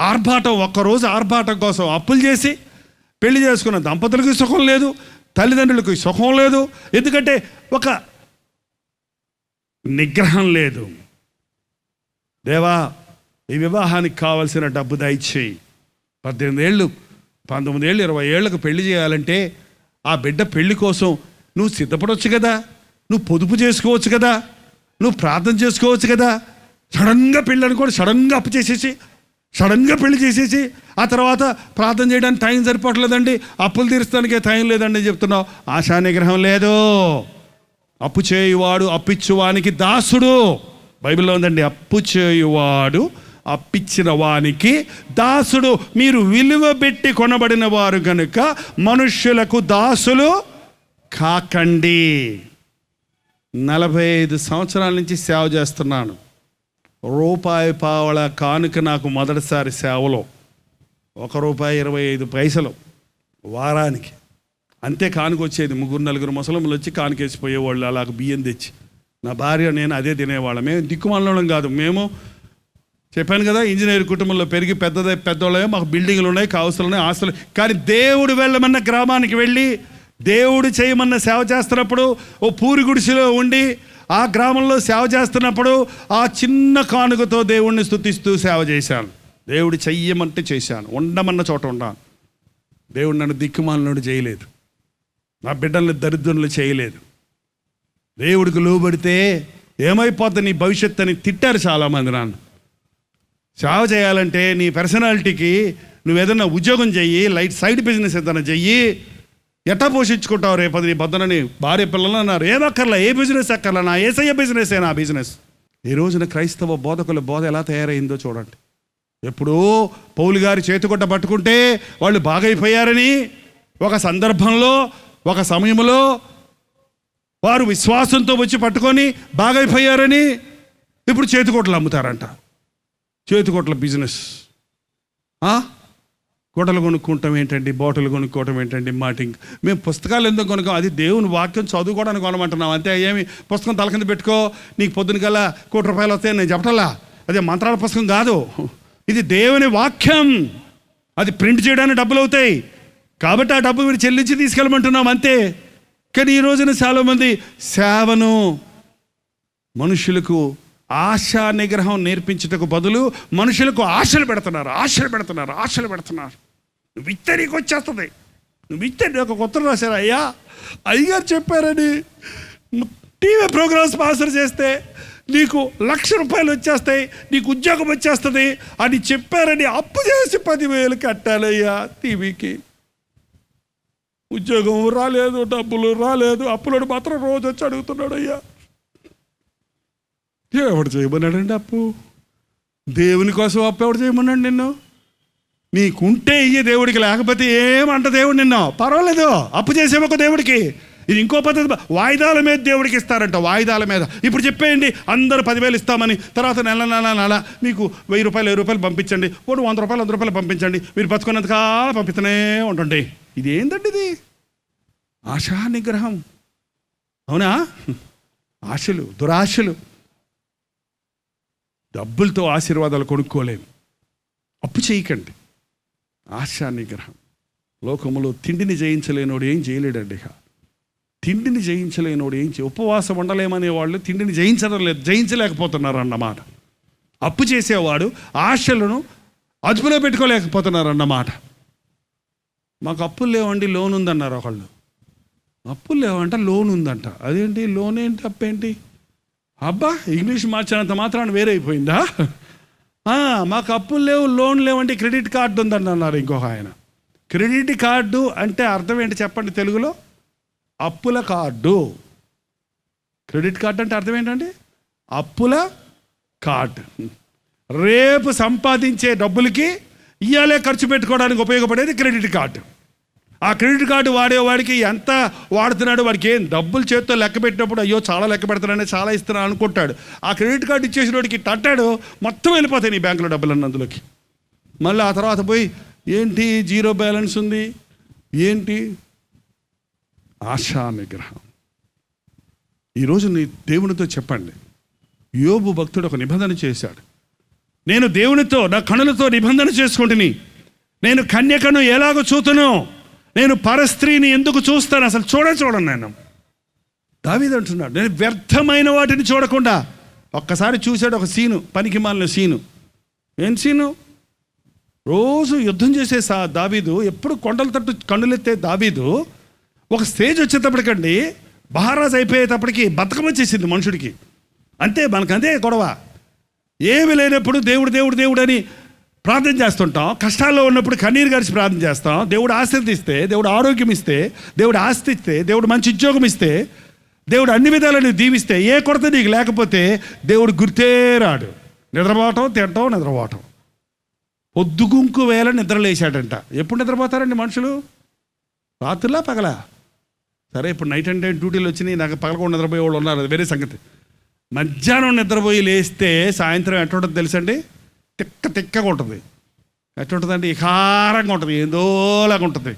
ఆర్భాటం. ఒక్కరోజు ఆర్భాటం కోసం అప్పులు చేసి పెళ్లి చేసుకున్న దంపతులకి సుఖం లేదు, తల్లిదండ్రులకు సుఖం లేదు. ఎందుకంటే ఒక నిగ్రహం లేదు. దేవా, ఈ వివాహానికి కావాల్సిన డబ్బు దయచేయి. 18 ఏళ్ళు 19 ఏళ్ళు 20 ఏళ్ళకు పెళ్లి చేయాలంటే ఆ బిడ్డ పెళ్లి కోసం నువ్వు సిద్ధపడవచ్చు కదా, నువ్వు పొదుపు చేసుకోవచ్చు కదా, నువ్వు ప్రార్థన చేసుకోవచ్చు కదా. సడన్గా పెళ్ళి అనుకోండి, సడన్గా అప్పు చేసేసి సడన్గా పెళ్లి చేసేసి ఆ తర్వాత ప్రార్థన చేయడానికి టైం సరిపోవట్లేదండి, అప్పులు తీర్చడానికే టైం లేదండి చెప్తున్నావు. ఆశా నిగ్రహం లేదు. అప్పు చేయువాడు అప్పిచ్చువానికి దాసుడు. బైబిల్లో ఉందండి, అప్పు చేయువాడు అప్పిచ్చిన వానికి దాసుడు. మీరు విలువ పెట్టి కొనబడిన వారు కనుక మనుష్యులకు దాసులు కాకండి. 45 సంవత్సరాల నుంచి సేవ చేస్తున్నాను. రూపాయి పావల కానుక నాకు మొదటిసారి సేవలో ₹1.25 వారానికి అంతే కానుక వచ్చేది. 3-4 ముసలమ్మలు వచ్చి కానుకేసిపోయేవాళ్ళు, అలాగ బియ్యం తెచ్చి. నా భార్య నేను అదే తినేవాళ్ళం. మేము దిక్కుమాలం కాదు, మేము చెప్పాను కదా, ఇంజనీర్ కుటుంబంలో పెరిగి పెద్దోళ్ళే, మాకు బిల్డింగ్లు ఉన్నాయి, కావుసలు ఉన్నాయి, ఆస్తులు. కానీ దేవుడు వెళ్ళమన్న గ్రామానికి వెళ్ళి దేవుడు చేయమన్న సేవ చేస్తున్నప్పుడు ఓ పూరి గుడిసెలో ఉండి ఆ గ్రామంలో సేవ చేస్తున్నప్పుడు ఆ చిన్న కానుకతో దేవుడిని స్తుతిస్తూ సేవ చేశాను. దేవుడు చెయ్యమంటే చేశాను, ఉండమన్న చోట ఉన్నాను. దేవుడు నన్ను దిక్కుమాలినోడు చేయలేదు, నా బిడ్డల్ని దరిద్రులు చేయలేదు. దేవుడికి లోబడితే ఏమైపోతుంది నీ భవిష్యత్తు అని తిట్టారు చాలామంది. నన్ను సేవ చేయాలంటే నీ పర్సనాలిటీకి నువ్వు ఏదైనా ఉద్యోగం చెయ్యి, సైడ్ బిజినెస్ ఏదైనా చెయ్యి, ఎట్టా పోషించుకుంటావు రేపది నీ బద్దనని భార్య పిల్లలు అన్నారు. ఏమక్కర్లా, ఏ బిజినెస్ అక్కర్లా, నా ఏసయ్య బిజినెస్ నా బిజినెస్. ఈ రోజున క్రైస్తవ బోధకుల బోధ ఎలా తయారైందో చూడండి. ఎప్పుడో పౌలు గారి చేతికొట్ట పట్టుకుంటే వాళ్ళు బాగైపోయారని ఒక సందర్భంలో ఒక సమయంలో వారు విశ్వాసంతో వచ్చి పట్టుకొని బాగైపోయారని ఇప్పుడు చేతికొట్టలు అమ్ముతారంట. చేతికొట్ల బిజినెస్. కోటలు కొనుక్కుంటాం ఏంటండి, బాటిల్ కొనుక్కోవటం ఏంటండి, మాటింగ్. మేము పుస్తకాలు ఎందుకు కొనుక్కోం, అది దేవుని వాక్యం చదువుకోవడానికి కొనమంటున్నాం అంతే. ఏమి పుస్తకం తల కింద పెట్టుకో, నీకు పొద్దున కల్లా ₹1,00,000 వస్తాయని నేను చెప్పటల్లా. అదే మంత్రాల పుస్తకం కాదు, ఇది దేవుని వాక్యం. అది ప్రింట్ చేయడానికి డబ్బులు అవుతాయి కాబట్టి ఆ డబ్బు మీరు చెల్లించి తీసుకెళ్ళమంటున్నాం అంతే. కానీ ఈ రోజున చాలామంది సేవను మనుషులకు ఆశా నిగ్రహం నేర్పించుటకు బదులు మనుషులకు ఆశలు పెడుతున్నారు. నువ్వు ఇస్తే నీకు వచ్చేస్తుంది, నువ్వు ఇస్తే ఒక కొత్త రాశారు అయ్యా, అయ్యగారు చెప్పారని టీవీ ప్రోగ్రామ్స్ స్పాన్సర్ చేస్తే నీకు ₹1,00,000 వచ్చేస్తాయి, నీకు ఉద్యోగం వచ్చేస్తుంది అని చెప్పారని అప్పు చేసి 10,000 కట్టాలయ్యా టీవీకి. ఉద్యోగం రాలేదు, డబ్బులు రాలేదు, అప్పులోడు మాత్రం రోజు వచ్చి అడుగుతున్నాడు. అయ్యా ఎవడు చేయమన్నాడండి అప్పు? దేవుని కోసం అప్పు ఎవడు చేయమన్నాడు నిన్ను? నీకుంటే ఇయ్యే దేవుడికి, లేకపోతే ఏమంట దేవుడు నిన్ను. పర్వాలేదు, అప్పు చేసేమొక దేవుడికి. ఇది ఇంకో పద్ధతి, వాయిదాల మీద దేవుడికి ఇస్తారంట, వాయిదాల మీద. ఇప్పుడు చెప్పేయండి అందరూ 10,000 ఇస్తామని, తర్వాత నెల మీకు ₹1,000 పంపించండి, పోనీ ₹100 పంపించండి, మీరు బతుకున్నంతకాలం పంపిస్తూనే ఉండండి. ఇది ఏంటండి? ఇది ఆశా నిగ్రహం. అవునా? ఆశలు, దురాశలు. డబ్బులతో ఆశీర్వాదాలు కొనుక్కోలేము. అప్పు చేయకండి. ఆశా నిగ్రహం. లోకములో తిండిని జయించలేనోడు ఏం చేయలేడండి. తిండిని జయించలేనోడు ఉపవాసం ఉండలేమనే వాళ్ళు తిండిని జయించలేకపోతున్నారు అన్నమాట. అప్పు చేసేవాడు ఆశలను అదుపులో పెట్టుకోలేకపోతున్నారు అన్నమాట. మాకు అప్పులు లేవండి, లోన్ ఉందన్నారు ఒకళ్ళు. అప్పులు లేవంట, లోన్ ఉందంట. అదేంటి లోన్ ఏంటి, అప్పేంటి? అబ్బా, ఇంగ్లీష్ మార్చినంత మాత్రాన్ని వేరే అయిపోయిందా? మాకు అప్పులు లేవు, లోన్ లేవండి, క్రెడిట్ కార్డు ఉందండి అన్నారు ఇంకొక ఆయన. క్రెడిట్ కార్డు అంటే అర్థం ఏంటి చెప్పండి తెలుగులో? అప్పుల కార్డు. క్రెడిట్ కార్డు అంటే అర్థం ఏంటండి? అప్పుల కార్డు. రేపు సంపాదించే డబ్బులకి ఇయ్యాలే ఖర్చు పెట్టుకోవడానికి ఉపయోగపడేది క్రెడిట్ కార్డు. ఆ క్రెడిట్ కార్డు వాడేవాడికి ఎంత వాడుతున్నాడు, వాడికి ఏం డబ్బులు చేతితో లెక్క పెట్టినప్పుడు అయ్యో చాలా లెక్క పెడతానని చాలా ఇస్తున్నాను అనుకుంటాడు. ఆ క్రెడిట్ కార్డు ఇచ్చేసిన వాడికి తట్టాడు, మొత్తం వెళ్ళిపోతాయి నీ బ్యాంకులో డబ్బులు అందులోకి. మళ్ళీ ఆ తర్వాత పోయి ఏంటి జీరో బ్యాలెన్స్ ఉంది ఏంటి? ఆశా నిగ్రహం. ఈరోజు నీ దేవునితో చెప్పండి. యోబు భక్తుడు ఒక నిబంధన చేశాడు. నేను దేవునితో నా కనులతో నిబంధన చేసుకుంటుని, నేను కన్యకను ఎలాగో చూతును, నేను పరస్త్రీని ఎందుకు చూస్తాను, అసలు చూడను నేను. దావీదు అంటున్నాడు, నేను వ్యర్థమైన వాటిని చూడకుండా. ఒక్కసారి చూశాడు ఒక సీను, పనికి మాలిన సీను. ఏం సీను? రోజు యుద్ధం చేసే దావీదు, ఎప్పుడు కొండల తట్టు కన్నులెత్తే దావీదు, ఒక స్టేజ్ వచ్చేటప్పటికండి మహారాజు అయిపోయేటప్పటికి బతకం వచ్చేసింది మనుషుడికి. అంతే, మనకంతే గొడవ. ఏమి లేనప్పుడు దేవుడు అని ప్రార్థన చేస్తుంటాం. కష్టాల్లో ఉన్నప్పుడు కన్నీరు గారిచి ప్రార్థన చేస్తాం. దేవుడు ఆశీర్వదిస్తే, దేవుడు ఆరోగ్యం ఇస్తే, దేవుడు ఆస్తి ఇస్తే, దేవుడు మంచి ఉద్యోగం ఇస్తే, దేవుడు అన్ని విధాలను దీవిస్తే ఏ కొరత నీకు లేకపోతే దేవుడు గుర్తే రాడు. నిద్రపోవటం, తినటం, నిద్రపోవటం. పొద్దుగుంకు వేళ నిద్రలేశాడంట. ఎప్పుడు నిద్రపోతారండి మనుషులు? రాత్రిలా పగలా? సరే, ఇప్పుడు నైట్ అండ్ డే డ్యూటీలు వచ్చినాయి, నాకు పగలకుండా నిద్రపోయే వాళ్ళు ఉన్నారు, అది వేరే సంగతి. మధ్యాహ్నం నిద్రపోయి లేస్తే సాయంత్రం ఎట్లుంటుంది తెలుసండి? తిక్కగా ఉంటుంది. ఎట్లుంటుందండి? ఇకారంగా ఉంటుంది, ఏందోలాగా ఉంటుంది.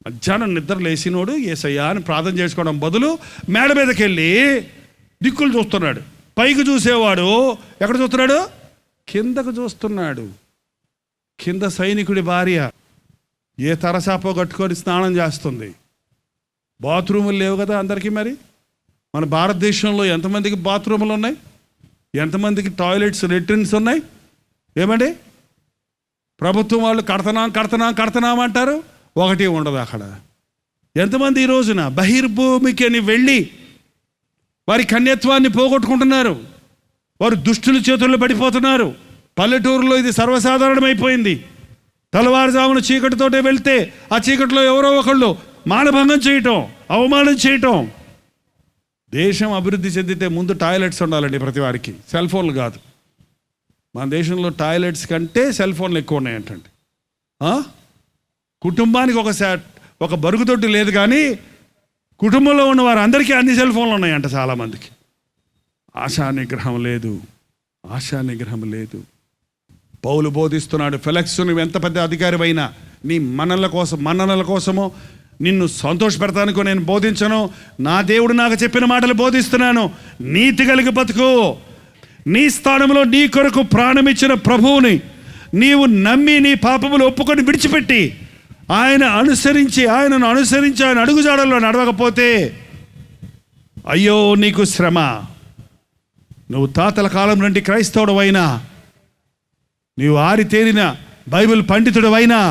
మధ్యాహ్నం నిద్ర లేచినోడు యేసయ్యా అని ప్రార్థన చేసుకోవడం బదులు మేడ మీదకి వెళ్ళి దిక్కులు చూస్తున్నాడు. పైకి చూసేవాడు ఎక్కడ చూస్తున్నాడు? కిందకు చూస్తున్నాడు. కింద సైనికుడి భార్య ఏ తరసాపో కట్టుకొని స్నానం చేస్తుంది. బాత్రూములు లేవు కదా అందరికీ. మరి మన భారతదేశంలో ఎంతమందికి బాత్రూములు ఉన్నాయి? ఎంతమందికి టాయిలెట్స్, లెట్రిన్స్ ఉన్నాయి? ఏమండి, ప్రభుత్వం వాళ్ళు కడతనాం అంటారు, ఒకటి ఉండదు అక్కడ. ఎంతమంది ఈ రోజున బహిర్భూమికి అని వెళ్ళి వారి కన్యత్వాన్ని పోగొట్టుకుంటున్నారు. వారు దుష్టుల చేతుల్లో పడిపోతున్నారు. పల్లెటూరులో ఇది సర్వసాధారణమైపోయింది. తెల్లవారుజామున చీకటితోటే వెళ్తే ఆ చీకటిలో ఎవరో ఒకళ్ళు మానభంగం చేయటం, అవమానం చేయటం. దేశం అభివృద్ధి చెందితే ముందు టాయిలెట్స్ ఉండాలండి ప్రతి వారికి, సెల్ ఫోన్లు కాదు. మన దేశంలో టాయిలెట్స్ కంటే సెల్ ఫోన్లు ఎక్కువ ఉన్నాయంటండి. కుటుంబానికి ఒక బరుగుదొడ్డి లేదు, కానీ కుటుంబంలో ఉన్న వారు అందరికీ అన్ని సెల్ ఫోన్లు ఉన్నాయంట చాలామందికి. ఆశానిగ్రహం లేదు. పౌలు బోధిస్తున్నాడు, ఫెలక్స్, నువ్వు ఎంత పెద్ద అధికారివైనా నీ మన్ననల కోసమో నిన్ను సంతోషపెడతానికో నేను బోధించను. నా దేవుడు నాకు చెప్పిన మాటలు బోధిస్తున్నాను. నీతి కలిగి బతుకు. నీ స్థానంలో నీ కొరకు ప్రాణమిచ్చిన ప్రభువుని నీవు నమ్మి నీ పాపములు ఒప్పుకొని విడిచిపెట్టి ఆయనను అనుసరించి ఆయన అడుగుజాడల్లో నడవకపోతే అయ్యో నీకు శ్రమ. నువ్వు తాతల కాలం నుండి క్రైస్తవుడు అయినా, నీవు ఆరితేరిన బైబిల్ పండితుడు అయినా,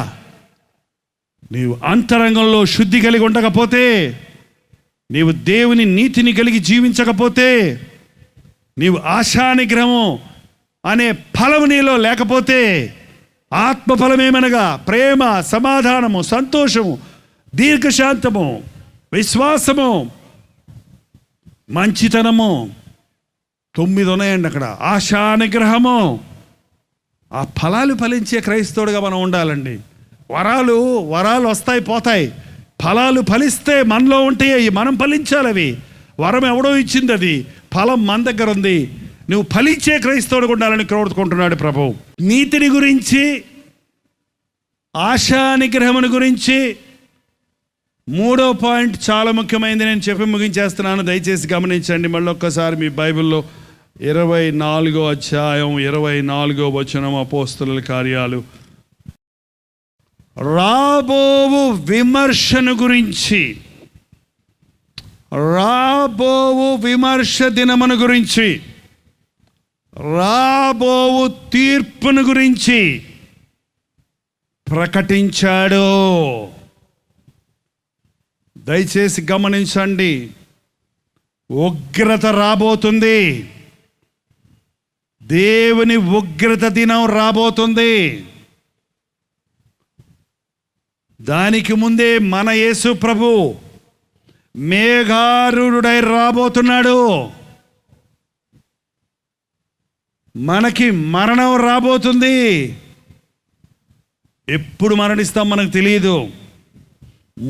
నీవు అంతరంగంలో శుద్ధి కలిగి ఉండకపోతే, నీవు దేవుని నీతిని కలిగి జీవించకపోతే, నీవు ఆశానిగ్రహము అనే ఫలము నీలో లేకపోతే, ఆత్మఫలమేమనగా ప్రేమ, సమాధానము, సంతోషము, దీర్ఘశాంతము, విశ్వాసము, మంచితనము, 9 ఉన్నాయండి అక్కడ. ఆశానిగ్రహము. ఆ ఫలాలు ఫలించే క్రైస్తవుడిగా మనం ఉండాలండి. వరాలు వస్తాయి పోతాయి, ఫలాలు ఫలిస్తే మనలో ఉంటాయి, మనం ఫలించాలి. అవి వరం ఎవడో ఇచ్చింది, అది ఫలం మన దగ్గర ఉంది. నువ్వు ఫలించే క్రైస్తవుడిగా ఉండాలని కోరుకుంటున్నాడు ప్రభు. నీతిని గురించి, ఆశానిగ్రహముని గురించి 3వ పాయింట్ చాలా ముఖ్యమైనది, నేను చెప్పి ముగించేస్తున్నాను, దయచేసి గమనించండి. మళ్ళీ ఒక్కసారి మీ బైబిల్లో 24వ అధ్యాయం 24వ వచనం, అపోస్తలుల కార్యాలు. రాబోవు విమర్శను గురించి, రాబోవు విమర్శ దినమును గురించి, రాబోవు తీర్పును గురించి ప్రకటించాడు. దయచేసి గమనించండి. ఉగ్రత రాబోతుంది. దేవుని ఉగ్రత దినం రాబోతుంది. దానికి ముందే మన యేసు ప్రభు మేఘారూఢుడై రాబోతున్నాడు. మనకి మరణం రాబోతుంది. ఎప్పుడు మరణిస్తాం మనకు తెలియదు.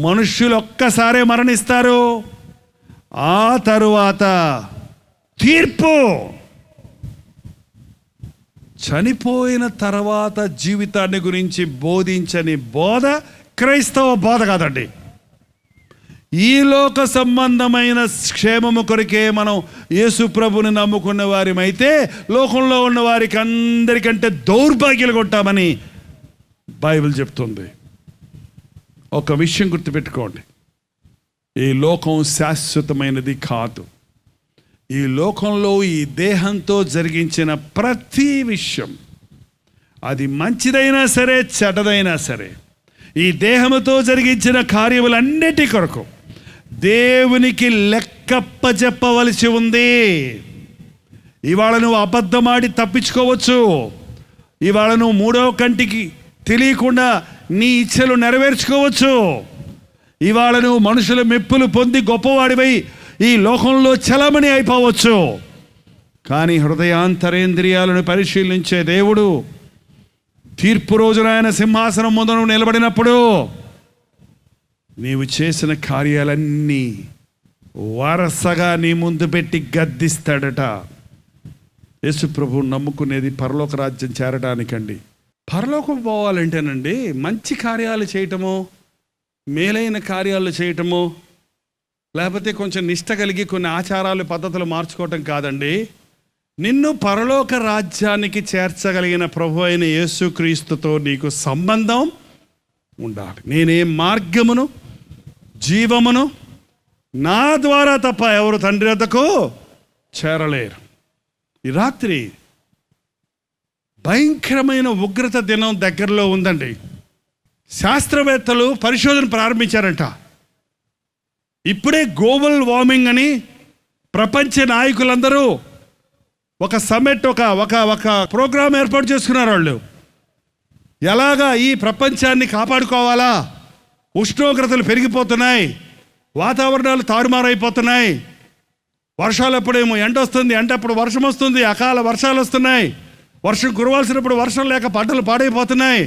మనుష్యులు ఒక్కసారే మరణిస్తారు, ఆ తరువాత తీర్పు. చనిపోయిన తర్వాత జీవితాన్ని గురించి బోధించని బోధ క్రైస్తవ బోధ కాదండి. ఈ లోక సంబంధమైన క్షేమము కొరకే మనం యేసు ప్రభుని నమ్ముకున్న వారిమైతే లోకంలో ఉన్న వారికి అందరికంటే దౌర్భాగ్యాలు కొట్టామని బైబిల్ చెప్తుంది. ఒక విషయం గుర్తుపెట్టుకోండి, ఈ లోకం శాశ్వతమైనది కాదు. ఈ లోకంలో ఈ దేహంతో జరిగించిన ప్రతి విషయం, అది మంచిదైనా సరే చెడ్డదైనా సరే, ఈ దేహముతో జరిగించిన కార్యములన్నిటి కొరకు దేవునికి లెక్కప్పజెప్పవలసి ఉంది. ఇవాళ నువ్వు అబద్ధమాడి తప్పించుకోవచ్చు. ఇవాళ నువ్వు 3వ కంటికి తెలియకుండా నీ ఇచ్చలు నెరవేర్చుకోవచ్చు. ఇవాళ నువ్వు మనుషుల మెప్పులు పొంది గొప్పవాడివై ఈ లోకంలో చలమణి అయిపోవచ్చు. కానీ హృదయాంతరేంద్రియాలను పరిశీలించే దేవుడు తీర్పు రోజున ఆయన సింహాసనం ముందు నిలబడినప్పుడు నీవు చేసిన కార్యాలన్నీ వరసగా నీ ముందు పెట్టి గద్దిస్తాడట. యేసు ప్రభువు నమ్ముకునేది పరలోక రాజ్యం చేరడానికండి. పరలోకం పోవాలంటేనండి మంచి కార్యాలు చేయటము, మేలైన కార్యాలు చేయటము, లేకపోతే కొంచెం నిష్ట కలిగి కొన్ని ఆచారాలు పద్ధతులు మార్చుకోవటం కాదండి. నిన్ను పరలోక రాజ్యానికి చేర్చగలిగిన ప్రభు అయిన యేసుక్రీస్తుతో నీకు సంబంధం ఉండాలి. నేనే మార్గమును జీవమును, నా ద్వారా తప్ప ఎవరు తండ్రి వద్దకు చేరలేరు. ఈ రాత్రి భయంకరమైన ఉగ్రత దినం దగ్గరలో ఉందండి. శాస్త్రవేత్తలు పరిశోధన ప్రారంభించారంట. ఇప్పుడే గ్లోబల్ వార్మింగ్ అని ప్రపంచ నాయకులందరూ ఒక సమ్మిట్, ఒక ప్రోగ్రాం ఏర్పాటు చేసుకున్నారు. వాళ్ళు ఎలాగా ఈ ప్రపంచాన్ని కాపాడుకోవాలా, ఉష్ణోగ్రతలు పెరిగిపోతున్నాయి, వాతావరణాలు తారుమారైపోతున్నాయి, వర్షాలు ఎప్పుడేమో ఎండ వస్తుంది, అంటే అప్పుడు వర్షం వస్తుంది, అకాల వర్షాలు వస్తున్నాయి, వర్షం కురవాల్సినప్పుడు వర్షం లేక పంటలు పాడైపోతున్నాయి,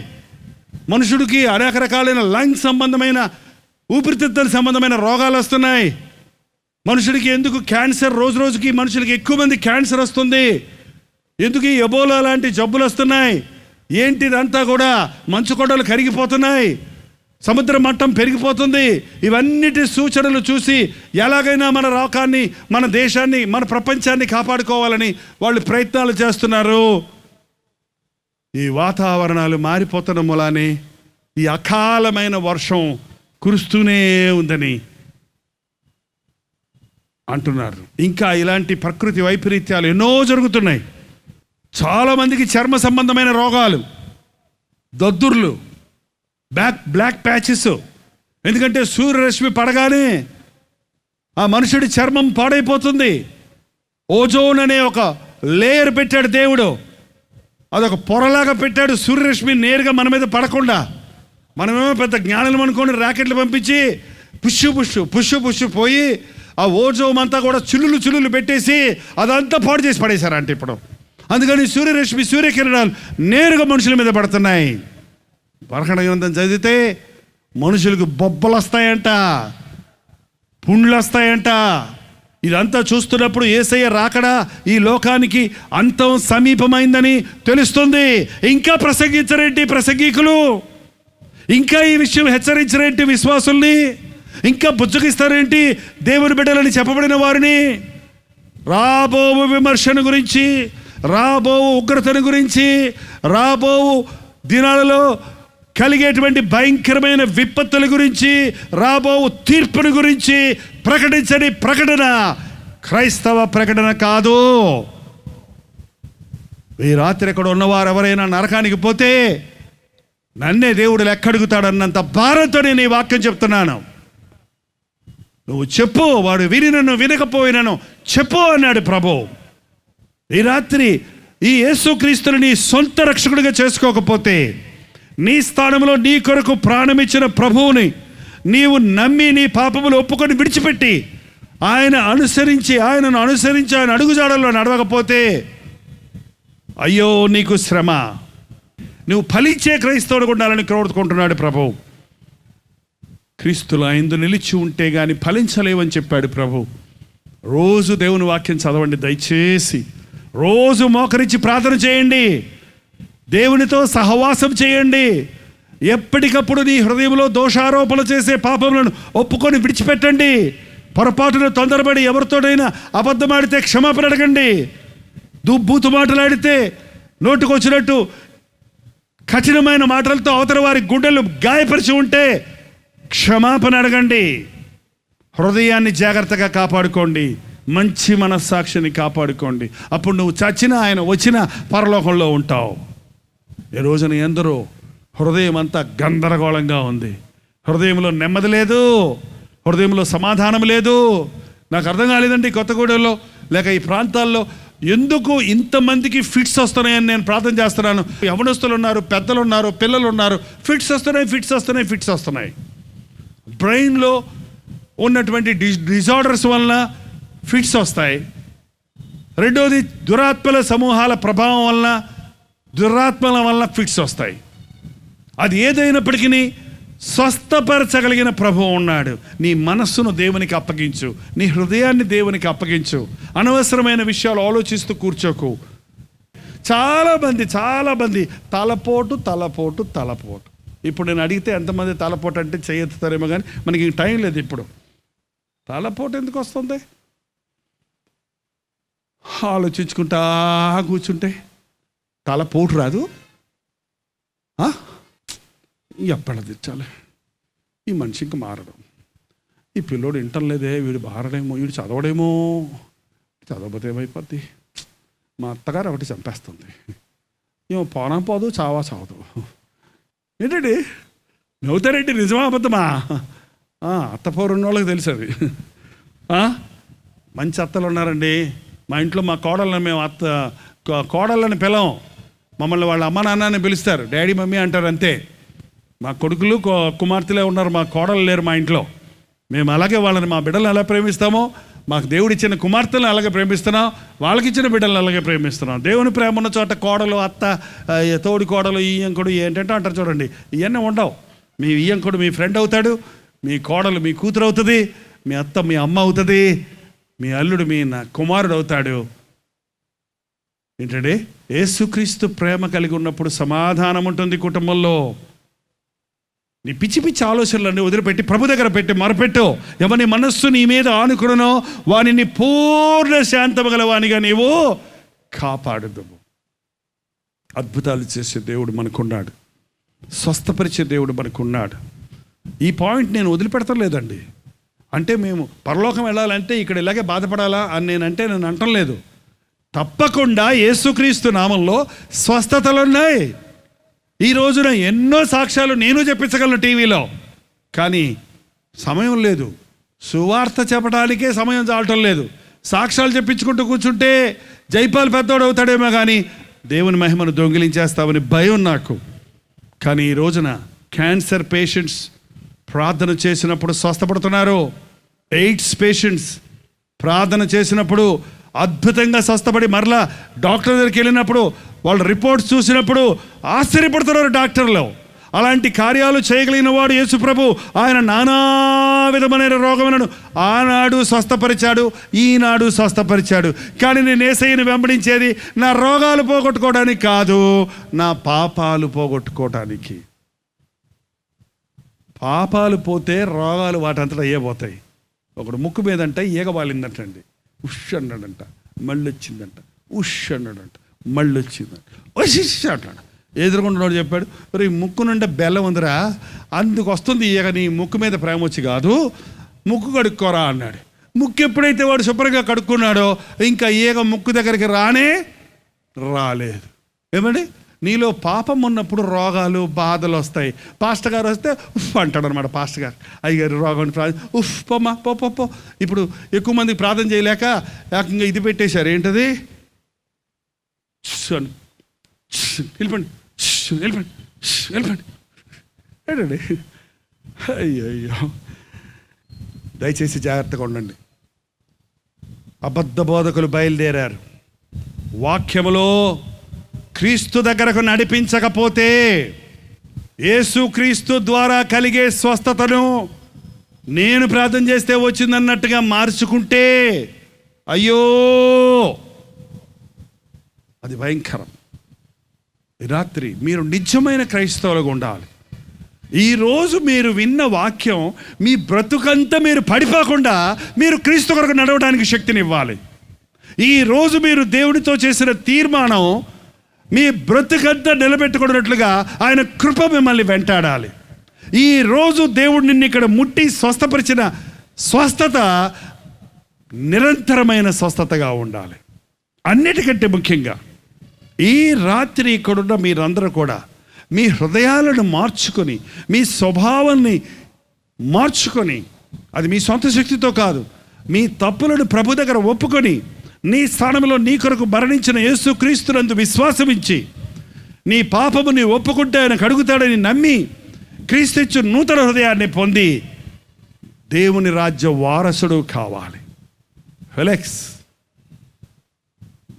మనుషుడికి అనేక రకాలైన లంగ్స్ సంబంధమైన ఊపిరితిత్తుల సంబంధమైన రోగాలు వస్తున్నాయి, మనుషుడికి ఎందుకు క్యాన్సర్, రోజు రోజుకి మనుషులకి ఎక్కువ మంది క్యాన్సర్ వస్తుంది, ఎందుకు ఈ ఎబోలా లాంటి జబ్బులు వస్తున్నాయి, ఏంటిదంతా కూడా మంచు కొండలు కరిగిపోతున్నాయి, సముద్ర మట్టం పెరిగిపోతుంది. ఇవన్నిటి సూచనలు చూసి ఎలాగైనా మన లోకాన్ని, మన దేశాన్ని, మన ప్రపంచాన్ని కాపాడుకోవాలని వాళ్ళు ప్రయత్నాలు చేస్తున్నారు. ఈ వాతావరణాలు మారిపోతున్న మూలానే ఈ అకాలమైన వర్షం కురుస్తూనే ఉందని అంటున్నారు. ఇంకా ఇలాంటి ప్రకృతి వైపరీత్యాలు ఎన్నో జరుగుతున్నాయి. చాలామందికి చర్మ సంబంధమైన రోగాలు, దద్దుర్లు, బ్లాక్ ప్యాచెస్. ఎందుకంటే సూర్యరశ్మి పడగానే ఆ మనుషుడి చర్మం పాడైపోతుంది. ఓజోన్ అనే ఒక లేయర్ పెట్టాడు దేవుడు, అదొక పొరలాగా పెట్టాడు. సూర్యరశ్మి నేరుగా మన మీద పడకుండా, మనమేమో పెద్ద జ్ఞానం అనుకోని ర్యాకెట్లు పంపించి పుష్షు పోయి ఆ ఓజోన్ అంతా కూడా చిల్లులు పెట్టేసి అదంతా పాడు చేసి పడేశారంట ఇప్పుడు. అందుకని సూర్యరశ్మి, సూర్యకిరణాలు నేరుగా మనుషుల మీద పడుతున్నాయి. ప్రకటన గ్రంథం చదివితే మనుషులకు బొబ్బలు వస్తాయంట, పుండ్లు వస్తాయంట. ఇదంతా చూస్తున్నప్పుడు యేసయ్య రాకడా ఈ లోకానికి అంతం సమీపమైందని తెలుస్తుంది. ఇంకా ప్రసంగించరేంటి ప్రసంగికులు? ఇంకా ఈ విషయం హెచ్చరించరేంటి విశ్వాసుల్ని? ఇంకా బుజ్జగిస్తారేంటి దేవుని బిడ్డలని చెప్పబడిన వారిని? రాబో విమర్శన గురించి, రాబో ఉగ్రతను గురించి, రాబో దినాలలో కలిగేటువంటి భయంకరమైన విపత్తుల గురించి, రాబో తీర్పుని గురించి ప్రకటించని ప్రకటన క్రైస్తవ ప్రకటన కాదు. ఈ రాత్రి ఇక్కడ ఉన్నవారు ఎవరైనా నరకానికి పోతే నన్నే దేవుడు లెక్కడుగుతాడన్నంత భారంతో నేను ఈ వాక్యం చెప్తున్నాను. నువ్వు చెప్పు, వాడు వినినను వినకపోయినను చెప్పు అన్నాడు ప్రభు. ఈ రాత్రి ఈ యేసుక్రీస్తుని నీ సొంత రక్షకుడిగా చేసుకోకపోతే, నీ స్థానంలో నీ కొరకు ప్రాణమిచ్చిన ప్రభువుని నీవు నమ్మి నీ పాపములు ఒప్పుకొని విడిచిపెట్టి ఆయనను అనుసరించి ఆయన అడుగుజాడల్లో నడవకపోతే అయ్యో నీకు శ్రమ. నువ్వు ఫలించే క్రైస్తవుడు ఉండాలని కోరుకుంటున్నాడు ప్రభు. క్రీస్తులో ఆయన నిలిచి ఉంటే గాని ఫలించలేవని చెప్పాడు ప్రభు. రోజు దేవుని వాక్యం చదవండి దయచేసి. రోజు మోకరించి ప్రార్థన చేయండి, దేవునితో సహవాసం చేయండి. ఎప్పటికప్పుడు నీ హృదయంలో దోషారోపణ చేసే పాపములను ఒప్పుకొని విడిచిపెట్టండి. పొరపాటున తొందరపడి ఎవరితోనైనా అబద్ధమాడితే క్షమాపణ అడగండి. దుబ్బూతు మాటలాడితే, నోటుకొచ్చినట్టు కఠినమైన మాటలతో అవతల వారి గుండెలు గాయపరిచి ఉంటే క్షమాపణ అడగండి. హృదయాన్ని జాగ్రత్తగా కాపాడుకోండి, మంచి మనస్సాక్షిని కాపాడుకోండి. అప్పుడు నువ్వు చచ్చినా ఆయన వచ్చినా పరలోకంలో ఉంటావు. ఈ రోజున ఎందరో హృదయం అంతా గందరగోళంగా ఉంది, హృదయంలో నెమ్మది లేదు, హృదయంలో సమాధానం లేదు. నాకు అర్థం కాలేదండి, కొత్తగూడెంలో లేక ఈ ప్రాంతాల్లో ఎందుకు ఇంతమందికి ఫిట్స్ వస్తున్నాయని నేను ప్రార్థన చేస్తున్నాను. యవనస్తులు ఉన్నారు, పెద్దలు ఉన్నారు, పిల్లలు ఉన్నారు. ఫిట్స్ వస్తున్నాయి. బ్రెయిన్లో ఉన్నటువంటి డిజార్డర్స్ వలన ఫిట్స్ వస్తాయి. రెండోది దురాత్మల సమూహాల ప్రభావం వలన, దురాత్మల వలన ఫిట్స్ వస్తాయి. అది ఏదైనప్పటికీ స్వస్థపరచగలిగిన ప్రభువు ఉన్నాడు. నీ మనస్సును దేవునికి అప్పగించు, నీ హృదయాన్ని దేవునికి అప్పగించు. అనవసరమైన విషయాలు ఆలోచిస్తూ కూర్చోకు. చాలామంది తలపోటు. ఇప్పుడు నేను అడిగితే ఎంతమంది తలపోటు అంటే చేయెత్తుతారేమో, కానీ మనకి టైం లేదు. ఇప్పుడు తలపోటు ఎందుకు వస్తుంది? ఆలోచించుకుంటా కూర్చుంటే తలపోటు రాదు. ఎప్పటిది చాలే, ఈ మనిషి ఇంక మారడం, ఈ పిల్లోడు వింటలేదే, వీడు మారడేమో, వీడు చదవడేమో, చదవకపోతే ఏమైపోద్ది, మా అత్తగారు ఒకటి చంపేస్తుంది, ఏమో పోనా పోదు, చావా చావదు. ఏంటండి నవ్వుతారేంటి? నిజమా అబద్ధమా? అత్తపోరు ఉన్న వాళ్ళకి తెలుసు అది. మంచి అత్తలు ఉన్నారండి మా ఇంట్లో. మా కోడళ్ళని మేము కోడళ్ళని పిలవం, మమ్మల్ని వాళ్ళ అమ్మ నాన్నని పిలుస్తారు, డాడీ మమ్మీ అంటారు అంతే. మా కొడుకులు కుమార్తెలే ఉన్నారు, మా కోడలు లేరు మా ఇంట్లో. మేము అలాగే వాళ్ళని, మా బిడ్డలను ఎలా ప్రేమిస్తామో, మాకు దేవుడిచ్చిన కుమార్తెలను అలాగే ప్రేమిస్తున్నాం, వాళ్ళకిచ్చిన బిడ్డలను అలాగే ప్రేమిస్తున్నాం. దేవుని ప్రేమ ఉన్న చోట కోడలు, అత్త, తోడి కోడలు, ఈయంకుడు ఏంటంటే అంటారు చూడండి, ఇవన్నీ ఉండవు. మీ ఈయంకుడు మీ ఫ్రెండ్ అవుతాడు, మీ కోడలు మీ కూతురు అవుతుంది, మీ అత్త మీ అమ్మ అవుతుంది, మీ అల్లుడు మీ కుమారుడు అవుతాడు. ఏంటంటే యేసుక్రీస్తు ప్రేమ కలిగి ఉన్నప్పుడు సమాధానం ఉంటుంది కుటుంబంలో. నీ పిచ్చి పిచ్చి ఆలోచనలన్నీ వదిలిపెట్టి ప్రభు దగ్గర పెట్టి మొరపెట్టు. ఎవరి మనస్సు నీ మీద ఆనుకునో వానిని పూర్ణ శాంతము గల వానిగా నీవు కాపాడుదు. అద్భుతాలు చేసే దేవుడు మనకున్నాడు, స్వస్థపరిచే దేవుడు మనకున్నాడు. ఈ పాయింట్ నేను వదిలిపెడతలేదండి. అంటే మేము పరలోకం వెళ్ళాలంటే ఇక్కడ ఇలాగే బాధపడాలా అని నేను అంటం లేదు. తప్పకుండా యేసుక్రీస్తు నామంలో స్వస్థతలున్నాయి. ఈ రోజున ఎన్నో సాక్ష్యాలు నేను చెప్పించగలను టీవీలో, కానీ సమయం లేదు. సువార్త చెప్పడానికే సమయం చాలటం లేదు. సాక్ష్యాలు చెప్పించుకుంటూ కూర్చుంటే జైపాల్ పెద్దోడు అవుతాడేమో కానీ దేవుని మహిమను దొంగిలించేస్తామని భయం నాకు. కానీ ఈ రోజున క్యాన్సర్ పేషెంట్స్ ప్రార్థన చేసినప్పుడు స్వస్థపడుతున్నారు. ఎయిడ్స్ పేషెంట్స్ ప్రార్థన చేసినప్పుడు అద్భుతంగా స్వస్థపడి మరలా డాక్టర్ దగ్గరికి వెళ్ళినప్పుడు వాళ్ళ రిపోర్ట్స్ చూసినప్పుడు ఆశ్చర్యపడుతున్నారు డాక్టర్లు. అలాంటి కార్యాలు చేయగలిగిన వాడు యేసు ప్రభు. ఆయన నానా విధమైన రోగములను ఆనాడు స్వస్థపరిచాడు, ఈనాడు స్వస్థపరిచాడు. కానీ నేను యేసయ్యను వెంబడించేది నా రోగాలు పోగొట్టుకోవడానికి కాదు, నా పాపాలు పోగొట్టుకోవటానికి. పాపాలు పోతే రోగాలు వాటంతటా అయ్యే పోతాయి. ఒకడు ముక్కు మీదంట ఈగ వాలిందంటండి, ఉష్ అన్నాడంట, మళ్ళీ వచ్చిందంట, ఉష్ అన్నాడంట, మళ్ళీ వచ్చిందంట, ఉష్ అంటాడు. ఎదురుకుంటున్నాడు చెప్పాడు, మరి ముక్కు నుండి బెల్లం ఉందిరా, అందుకు వస్తుంది ఈగ, నీ ముక్కు మీద ప్రేమ వచ్చి కాదు, ముక్కు కడుక్కోరా అన్నాడు. ముక్కు ఎప్పుడైతే వాడు శుభ్రంగా కడుక్కున్నాడో ఇంకా ఈగ ముక్కు దగ్గరికి రాలేదు. ఏమండి, నీలో పాపం ఉన్నప్పుడు రోగాలు బాధలు వస్తాయి. పాస్టర్ గారు వస్తే ఉఫ్ అంటాడు అనమాట. పాస్టర్ గారు అయ్యగారు రోగం ఉఫ్ పోమ్మా పో. ఇప్పుడు ఎక్కువ మందికి ప్రార్థన చేయలేక ఏకంగా ఇది పెట్టేశారు, ఏంటది, వెళ్ళిపోండి ఏంటండి. అయ్యో, దయచేసి జాగ్రత్తగా ఉండండి. అబద్ధ బోధకులు బయలుదేరారు. వాక్యములో క్రీస్తు దగ్గరకు నడిపించకపోతే, యేసు క్రీస్తు ద్వారా కలిగే స్వస్థతను నేను ప్రార్థన చేస్తే వచ్చిందన్నట్టుగా మార్చుకుంటే అయ్యో అది భయంకరం. ఈ రాత్రి మీరు నిజమైన క్రైస్తవులుగా ఉండాలి. ఈరోజు మీరు విన్న వాక్యం మీ బ్రతుకంతా మీరు పడిపోకుండా మీరు క్రీస్తు కొరకు నడవడానికి శక్తినివ్వాలి. ఈరోజు మీరు దేవుడితో చేసిన తీర్మానం మీ బ్రతుకంతా నిలబెట్టుకున్నట్లుగా ఆయన కృప మిమ్మల్ని వెంటాడాలి. ఈరోజు దేవుడు నిన్ను ఇక్కడ ముట్టి స్వస్థపరిచిన స్వస్థత నిరంతరమైన స్వస్థతగా ఉండాలి. అన్నిటికంటే ముఖ్యంగా ఈ రాత్రి ఇక్కడున్న మీరందరూ కూడా మీ హృదయాలను మార్చుకొని, మీ స్వభావాన్ని మార్చుకొని, అది మీ సొంత శక్తితో కాదు, మీ తప్పులను ప్రభు దగ్గర ఒప్పుకొని, నీ స్థానంలో నీ కొరకు మరణించిన యేసు క్రీస్తునందు విశ్వాసమించి, నీ పాపము నీ ఒప్పుకుంటే ఆయన కడుగుతాడని నమ్మి క్రీస్తు నూతన హృదయాన్ని పొంది దేవుని రాజ్య వారసుడు కావాలి. ఫెలిక్స్,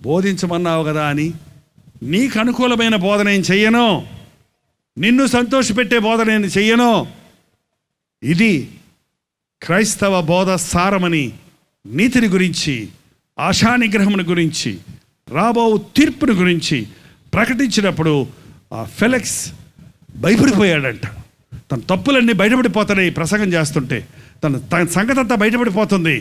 బోధించమన్నావు కదా అని నీకు అనుకూలమైన బోధన నేను చెయ్యను, నిన్ను సంతోషపెట్టే బోధన నేను చెయ్యను. ఇది క్రైస్తవ బోధ సారమని, నీతిని గురించి, ఆశానిగ్రహమును గురించి, రాబో తీర్పుని గురించి ప్రకటించినప్పుడు ఆ ఫెలిక్స్ భయపడిపోయాడంట. తన తప్పులన్నీ బయటపడిపోతున్నాయి ప్రసంగం చేస్తుంటే, తన సంగతి అంతా బయటపడిపోతుంది.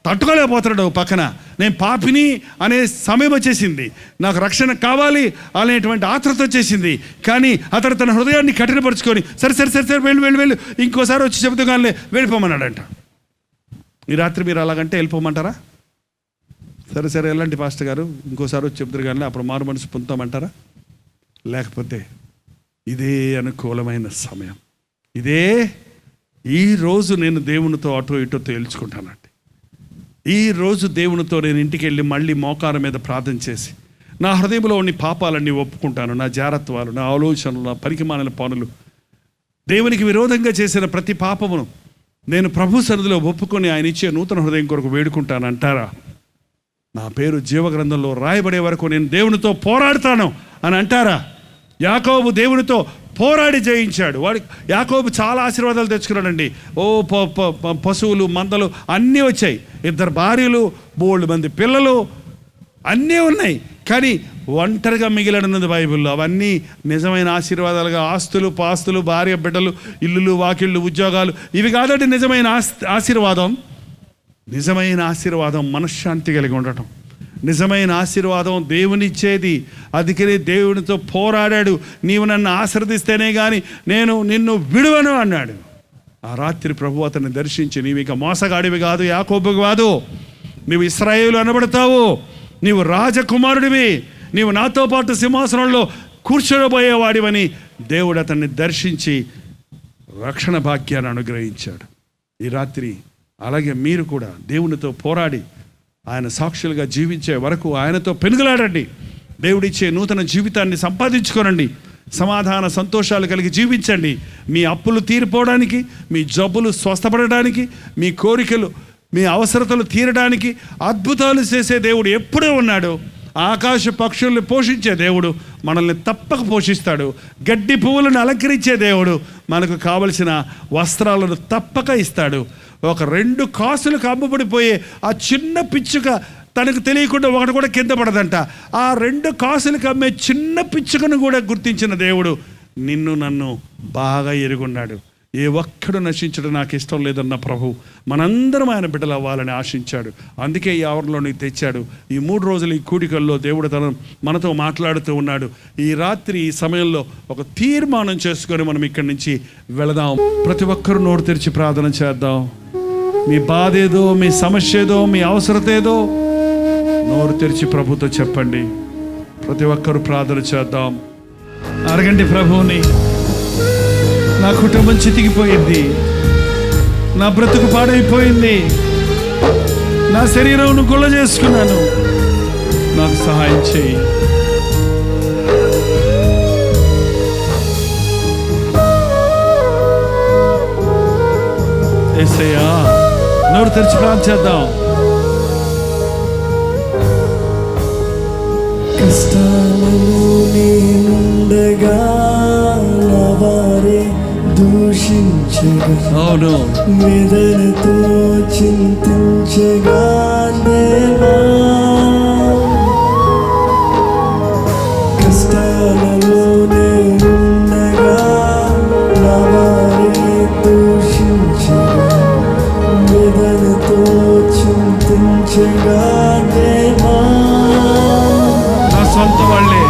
తట్టుకోలేకపోతున్నాడు. పక్కన నేను పాపిని అనే సమయం వచ్చేసింది, నాకు రక్షణ కావాలి అనేటువంటి ఆతృత వచ్చేసింది. కానీ అతడు తన హృదయాన్ని కఠినపరుచుకొని సరే సరే సరే సరే వెళ్ళు ఇంకోసారి వచ్చి చెబుతూ కానీ వెళ్ళిపోమన్నాడంట. ఈ రాత్రి మీరు అలాగంటే వెళ్ళిపోమంటారా? సరే సరే వెళ్ళండి పాస్టర్ గారు, ఇంకోసారి వచ్చి చెబుతారు కానీ అప్పుడు మారు మనసు పొందుతామంటారా? లేకపోతే ఇదే అనుకూలమైన సమయం, ఇదే ఈరోజు నేను దేవునితో అటో ఇటో తేల్చుకుంటానండి. ఈరోజు దేవునితో నేను ఇంటికి వెళ్ళి మళ్ళీ మోకారు మీద ప్రార్థన చేసి నా హృదయంలో ఉన్న పాపాలన్నీ ఒప్పుకుంటాను. నా జారత్వాలు, నా ఆలోచనలు, నా పనికిమాలిన పనులు, దేవునికి విరోధంగా చేసిన ప్రతి పాపమును నేను ప్రభు సన్నిధిలో ఒప్పుకొని ఆయన ఇచ్చే నూతన హృదయం కొరకు వేడుకుంటాను అంటారా? నా పేరు జీవగ్రంథంలో రాయబడే వరకు నేను దేవునితో పోరాడతాను అని అంటారా? యాకోబు దేవునితో పోరాడి జయించాడు. యాకోబు చాలా ఆశీర్వాదాలు తెచ్చుకున్నాడండి. పశువులు, మందలు అన్నీ వచ్చాయి, 2 భార్యలు, 3 మంది పిల్లలు అన్నీ ఉన్నాయి. కానీ ఒంటరిగా మిగిలినది బైబిల్లో. అవన్నీ నిజమైన ఆశీర్వాదాలుగా, ఆస్తులు, పాస్తులు, భార్య, బిడ్డలు, ఇల్లులు, వాకిళ్ళు, ఉద్యోగాలు, ఇవి కాదండి నిజమైన ఆశీర్వాదం. నిజమైన ఆశీర్వాదం మనశ్శాంతి కలిగి ఉండటం. నిజమైన ఆశీర్వాదం దేవునిచ్చేది. అందుకని దేవునితో పోరాడాడు. నీవు నన్ను ఆశీర్వదిస్తేనే కానీ నేను నిన్ను విడువను అన్నాడు. ఆ రాత్రి ప్రభు అతన్ని దర్శించి, నీవు ఇక మోసగాడివి కాదు, యాకోబు కాదు, నీవు ఇశ్రాయేలు అనబడతావు, నీవు రాజకుమారుడివి, నీవు నాతో పాటు సింహాసనంలో కూర్చోబోయేవాడివని దేవుడు అతన్ని దర్శించి రక్షణ భాగ్యాన్ని అనుగ్రహించాడు. ఈ రాత్రి అలాగే మీరు కూడా దేవునితో పోరాడి ఆయన సాక్షులుగా జీవించే వరకు ఆయనతో పెనుగులాడండి. దేవుడిచ్చే నూతన జీవితాన్ని సంపాదించుకోనండి. సమాధాన సంతోషాలు కలిగి జీవించండి. మీ అప్పులు తీరిపోవడానికి, మీ జబ్బులు స్వస్థపడడానికి, మీ కోరికలు, మీ అవసరతలు తీరడానికి అద్భుతాలు చేసే దేవుడు ఎప్పుడూ ఉన్నాడు. ఆకాశ పక్షుల్ని పోషించే దేవుడు మనల్ని తప్పక పోషిస్తాడు. గడ్డి పువ్వులను అలంకరించే దేవుడు మనకు కావలసిన వస్త్రాలను తప్పక ఇస్తాడు. ఒక 2 కాసులకు అమ్ముబడిపోయే ఆ చిన్న పిచ్చుక తనకు తెలియకుండా ఒకటి కూడా కింద పడదంట. ఆ 2 కాసులకు అమ్మే చిన్న పిచ్చుకను కూడా గుర్తించిన దేవుడు నిన్ను నన్ను బాగా ఎరుగున్నాడు. ఏ ఒక్కడు నశించడం నాకు ఇష్టం లేదన్న ప్రభు మనందరం ఆయన బిడ్డలు అవ్వాలని ఆశించాడు. అందుకే ఈ ఆవరణలోనికి తెచ్చాడు. ఈ 3 రోజులు ఈ కూడికల్లో దేవుడు మనతో మాట్లాడుతూ ఉన్నాడు. ఈ రాత్రి ఈ సమయంలో ఒక తీర్మానం చేసుకొని మనం ఇక్కడి నుంచి వెళదాం. ప్రతి ఒక్కరూ నోరు తెరిచి ప్రార్థన చేద్దాం. మీ బాధ ఏదో, మీ సమస్య ఏదో, మీ అవసరత ఏదో నోరు తెరిచి ప్రభుతో చెప్పండి. ప్రతి ఒక్కరూ ప్రార్థన చేద్దాం. అడగండి ప్రభువుని. నా కుటుంబం చితికిపోయింది, నా బ్రతుకు పాడైపోయింది, నా శరీరం గుల్ల చేసుకున్నాను, నాకు సహాయం చేయి. యేసయ్యా, నోరు తెరిచి ప్రార్థన చేద్దాం. కష్టాలలో నేనుండగా వారే దూషించగా, అవును, వేదనతో చింతించగా దేవా, కష్టాలలో నేనుండగా వారే దూషించగా, వేదనతో చింతించగా దేవా, నా సొంత వాళ్ళే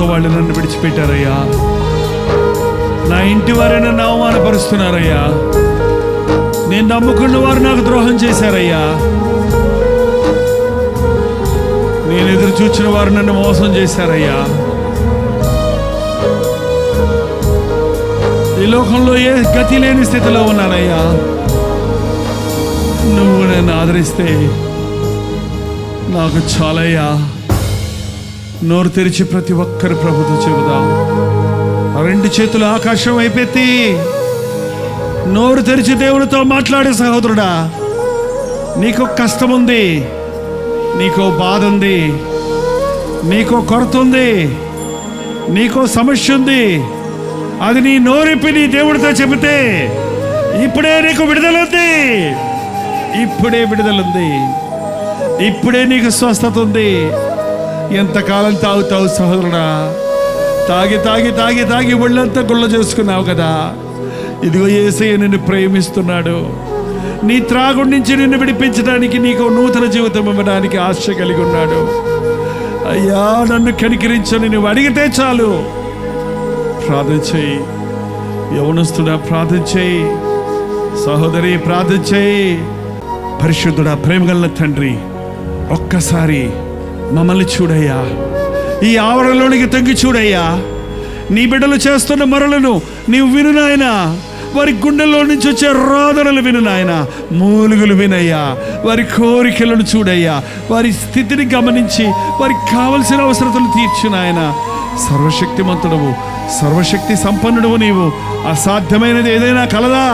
సొంత వాళ్ళు నన్ను విడిచిపెట్టారయ్యా. నా ఇంటి వారే నన్ను అవమానపరుస్తున్నారయ్యా. నేను నమ్ముకున్న వారు నాకు ద్రోహం చేశారయ్యా. నేను ఎదురు చూచిన వారు నన్ను మోసం చేశారయ్యా. ఈ లోకంలో ఏ గతి లేని స్థితిలో ఉన్నానయ్యా. నువ్వు నన్ను ఆదరిస్తే నాకు చాలయ్యా. నోరు తెరిచి ప్రతి ఒక్కరి ప్రభుతో చెబుదాం. రెండు చేతులు ఆకాశం వైపెత్తి నోరు తెరిచి దేవునితో మాట్లాడే సహోదరుడా, నీకో కష్టం ఉంది, నీకో బాధ ఉంది, నీకో కొరత ఉంది, నీకో సమస్య ఉంది. అది నీ నోరిప్పి నీ దేవుడితో చెబితే ఇప్పుడే నీకు విడుదలుంది. ఇప్పుడే విడుదలుంది. ఇప్పుడే నీకు స్వస్థత ఉంది. ఎంతకాలం తాగుతావు సహోదరుడా? తాగి తాగి తాగి తాగి ఒళ్ళంతా గుళ్ళ చేసుకున్నావు కదా. ఇదిగో యేసయ్య నిన్ను ప్రేమిస్తున్నాడు. నీ త్రాగుడి నుంచి నిన్ను విడిపించడానికి, నీకు నూతన జీవితం ఇవ్వడానికి ఆశ కలిగి ఉన్నాడు. అయ్యా, నన్ను కనికరించని నువ్వు అడిగితే చాలు. ప్రార్థన చేయి. యవనస్తుడా ప్రార్థన చేయి. సహోదరి ప్రార్థన చేయి. పరిశుద్ధుడా, ప్రేమగల తండ్రి, ఒక్కసారి మమ్మల్ని చూడయ్యా. ఈ ఆవరణలోనికి తగ్గి చూడయ్యా. నీ బిడ్డలు చేస్తున్న మొరలను నీవు విను నాయనా. వారి గుండెల్లో నుంచి వచ్చే రోదనలు విను నాయనా. మూలుగులు వినయ్యా. వారి కోరికలను చూడయ్యా. వారి స్థితిని గమనించి వారికి కావలసిన అవసరతలు తీర్చు నాయనా. సర్వశక్తిమంతుడవు, సర్వశక్తి సంపన్నుడవు నీవు. అసాధ్యమైనది ఏదైనా కలదా?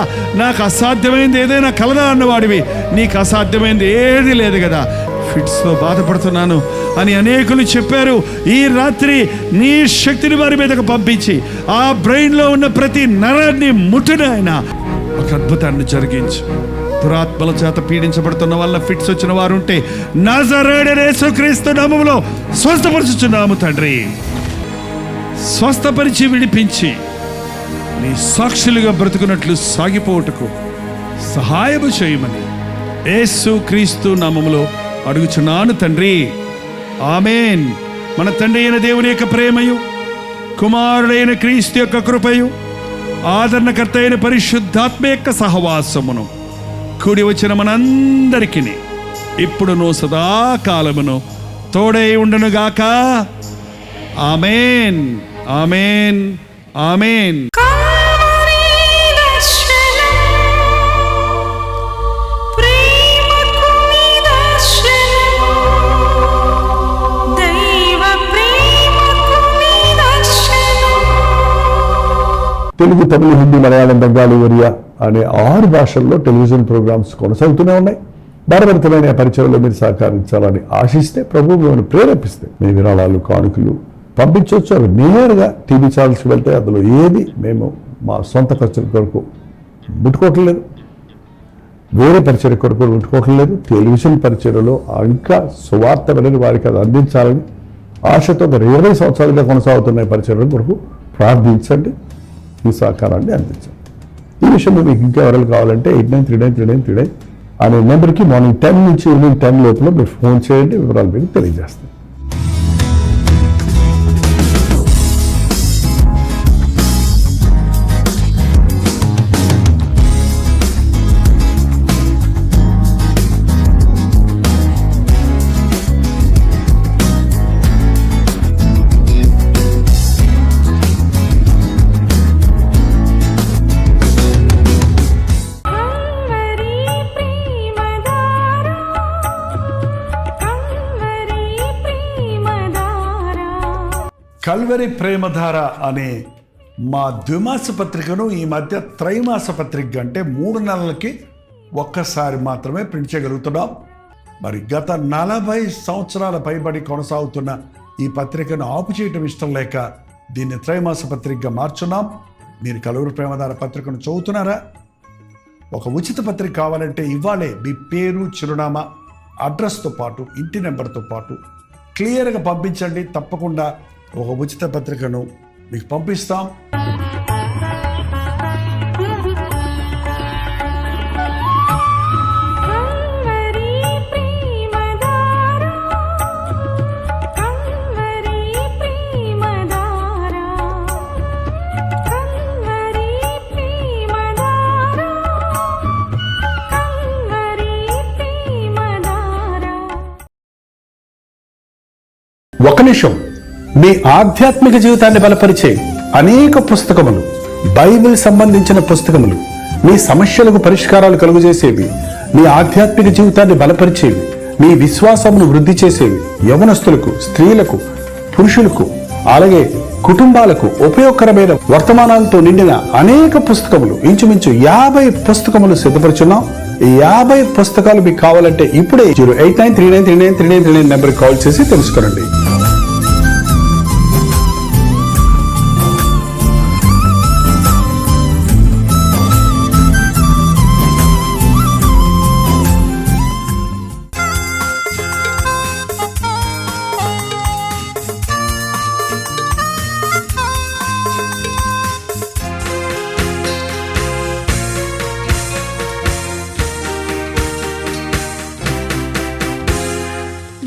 నాకు అసాధ్యమైనది ఏదైనా కలదా అన్నవాడివి. నీకు అసాధ్యమైనది ఏది లేదు కదా. ఫిట్స్తో బాధపడుతున్నాను అని అనేకులు చెప్పారు. ఈ రాత్రి నీ శక్తిని వారి మీదకు పంపించి ఆ బ్రెయిన్లో ఉన్న ప్రతి నరాన్ని ముట్టునైనా ఒక అద్భుతాన్ని జరిగించు. దురాత్మల చేత పీడించబడుతున్న వల్ల ఫిట్స్ వచ్చిన వారు ఉంటే నజరేయుడైన యేసుక్రీస్తు నామములో స్వస్థపరచుచున్నాము తండ్రి. స్వస్థపరిచి విడిపించి నీ సాక్షులుగా బ్రతుకున్నట్లు సాగిపోవుటకు సహాయము చేయమని యేసుక్రీస్తు నామములో అడుగుచున్నాను తండ్రి. ఆమేన్. మన తండ్రి అయిన దేవుని యొక్క ప్రేమయు, కుమారుడైన క్రీస్తు యొక్క కృపయు, ఆదరణకర్త అయిన పరిశుద్ధాత్మ యొక్క సహవాసమును కూడి వచ్చిన మనందరికీ ఇప్పుడును సదాకాలమును తోడై ఉండునుగాక. ఆమేన్, ఆమేన్, ఆమేన్. తెలుగు, తమిళ, హిందీ, మలయాళం, బెంగాలీ, ఒరియా అనే 6 భాషల్లో టెలివిజన్ ప్రోగ్రామ్స్ కొనసాగుతూనే ఉన్నాయి. భారతమైన పరిచయంలో మీరు సహకరించాలని ఆశిస్తే, ప్రభువు మిమ్మల్ని ప్రేరేపిస్తే మీ విరాళాలు, కానుకలు పంపించవచ్చు. అవి నేరుగా టీవీ ఛానల్స్కి వెళ్తాయి. అందులో ఏది మేము మా సొంత ఖర్చుల కొరకు ముట్టుకోవట్లేదు, వేరే పరిచయ కొరకు ముట్టుకోవట్లేదు. టెలివిజన్ పరిచయలో ఇంకా సువార్త వినని వారికి అది అందించాలని ఆశతో మరి 20 సంవత్సరాలుగా కొనసాగుతున్న పరిచయం కొరకు ప్రార్థించండి. ఈ సహకారాన్ని అందించండి. ఈ విషయంలో మీకు ఇంకా ఎవరైనా కావాలంటే 89393939 అనే నెంబర్కి మార్నింగ్ 10 నుంచి ఈవినింగ్ 10 లోపల మీరు ఫోన్ చేయండి. వివరాలు మీకు తెలియజేస్తాం. కల్వరి ప్రేమధార అనే మా ద్విమాస పత్రికను ఈ మధ్య త్రైమాస పత్రిక అంటే 3 నెలలకి ఒక్కసారి మాత్రమే ప్రింట్ చేయగలుగుతున్నాం. మరి గత 40 సంవత్సరాల పైబడి కొనసాగుతున్న ఈ పత్రికను ఆపు చేయటం ఇష్టం లేక దీన్ని త్రైమాస పత్రికగా మార్చున్నాం. మీరు కల్వరి ప్రేమధార పత్రికను చదువుతున్నారా? ఒక ఉచిత పత్రిక కావాలంటే ఇవ్వాలే మీ పేరు, చిరునామా, అడ్రస్తో పాటు ఇంటి నెంబర్తో పాటు క్లియర్గా పంపించండి. తప్పకుండా ఒక ఉచిత పత్రికను మీకు పంపిస్తాం. కల్వరి ప్రేమధార ఒక నిమిషం. మీ ఆధ్యాత్మిక జీవితాన్ని బలపరిచే అనేక పుస్తకములు, బైబిల్ సంబంధించిన పుస్తకములు, మీ సమస్యలకు పరిష్కారాలు కలుగజేసేవి, మీ ఆధ్యాత్మిక జీవితాన్ని బలపరిచేవి, మీ విశ్వాసమును వృద్ధి చేసేవి, యవనస్తులకు, స్త్రీలకు, పురుషులకు, అలాగే కుటుంబాలకు ఉపయోగకరమైన వర్తమానాలతో నిండిన అనేక పుస్తకములు, ఇంచుమించు 50 పుస్తకములు సిద్ధపరుచున్నాం. ఈ 50 పుస్తకాలు మీకు కావాలంటే ఇప్పుడే 08939393939 నెంబర్కి కాల్ చేసి తెలుసుకోండి.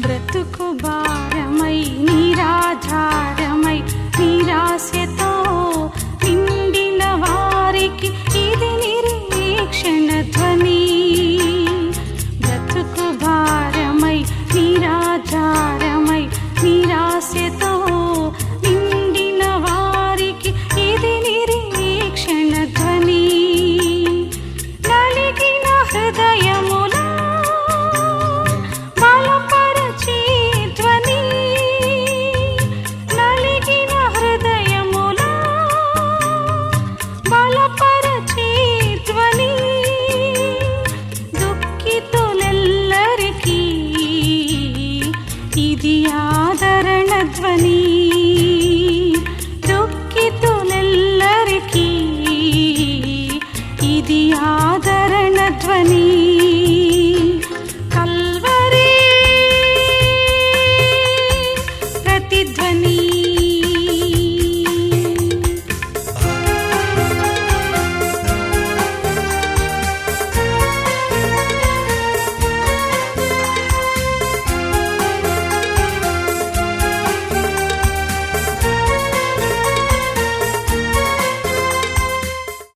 బ్రతుకు భారమై నిరాధారమై నిరాశతో నిండిన వారికి ఇది నిరీక్షణ ధ్వని. బ్రతుకు భారమై నిరాధారమై నిరాశతో నిండిన వారికి ఇది నిరీక్షణ ధ్వని. నలిగిన హృదయముల ఇది ఆదరణ ధ్వని. దుఃఖితులెల్లరికీ ఇది ఆదరణ ధ్వని.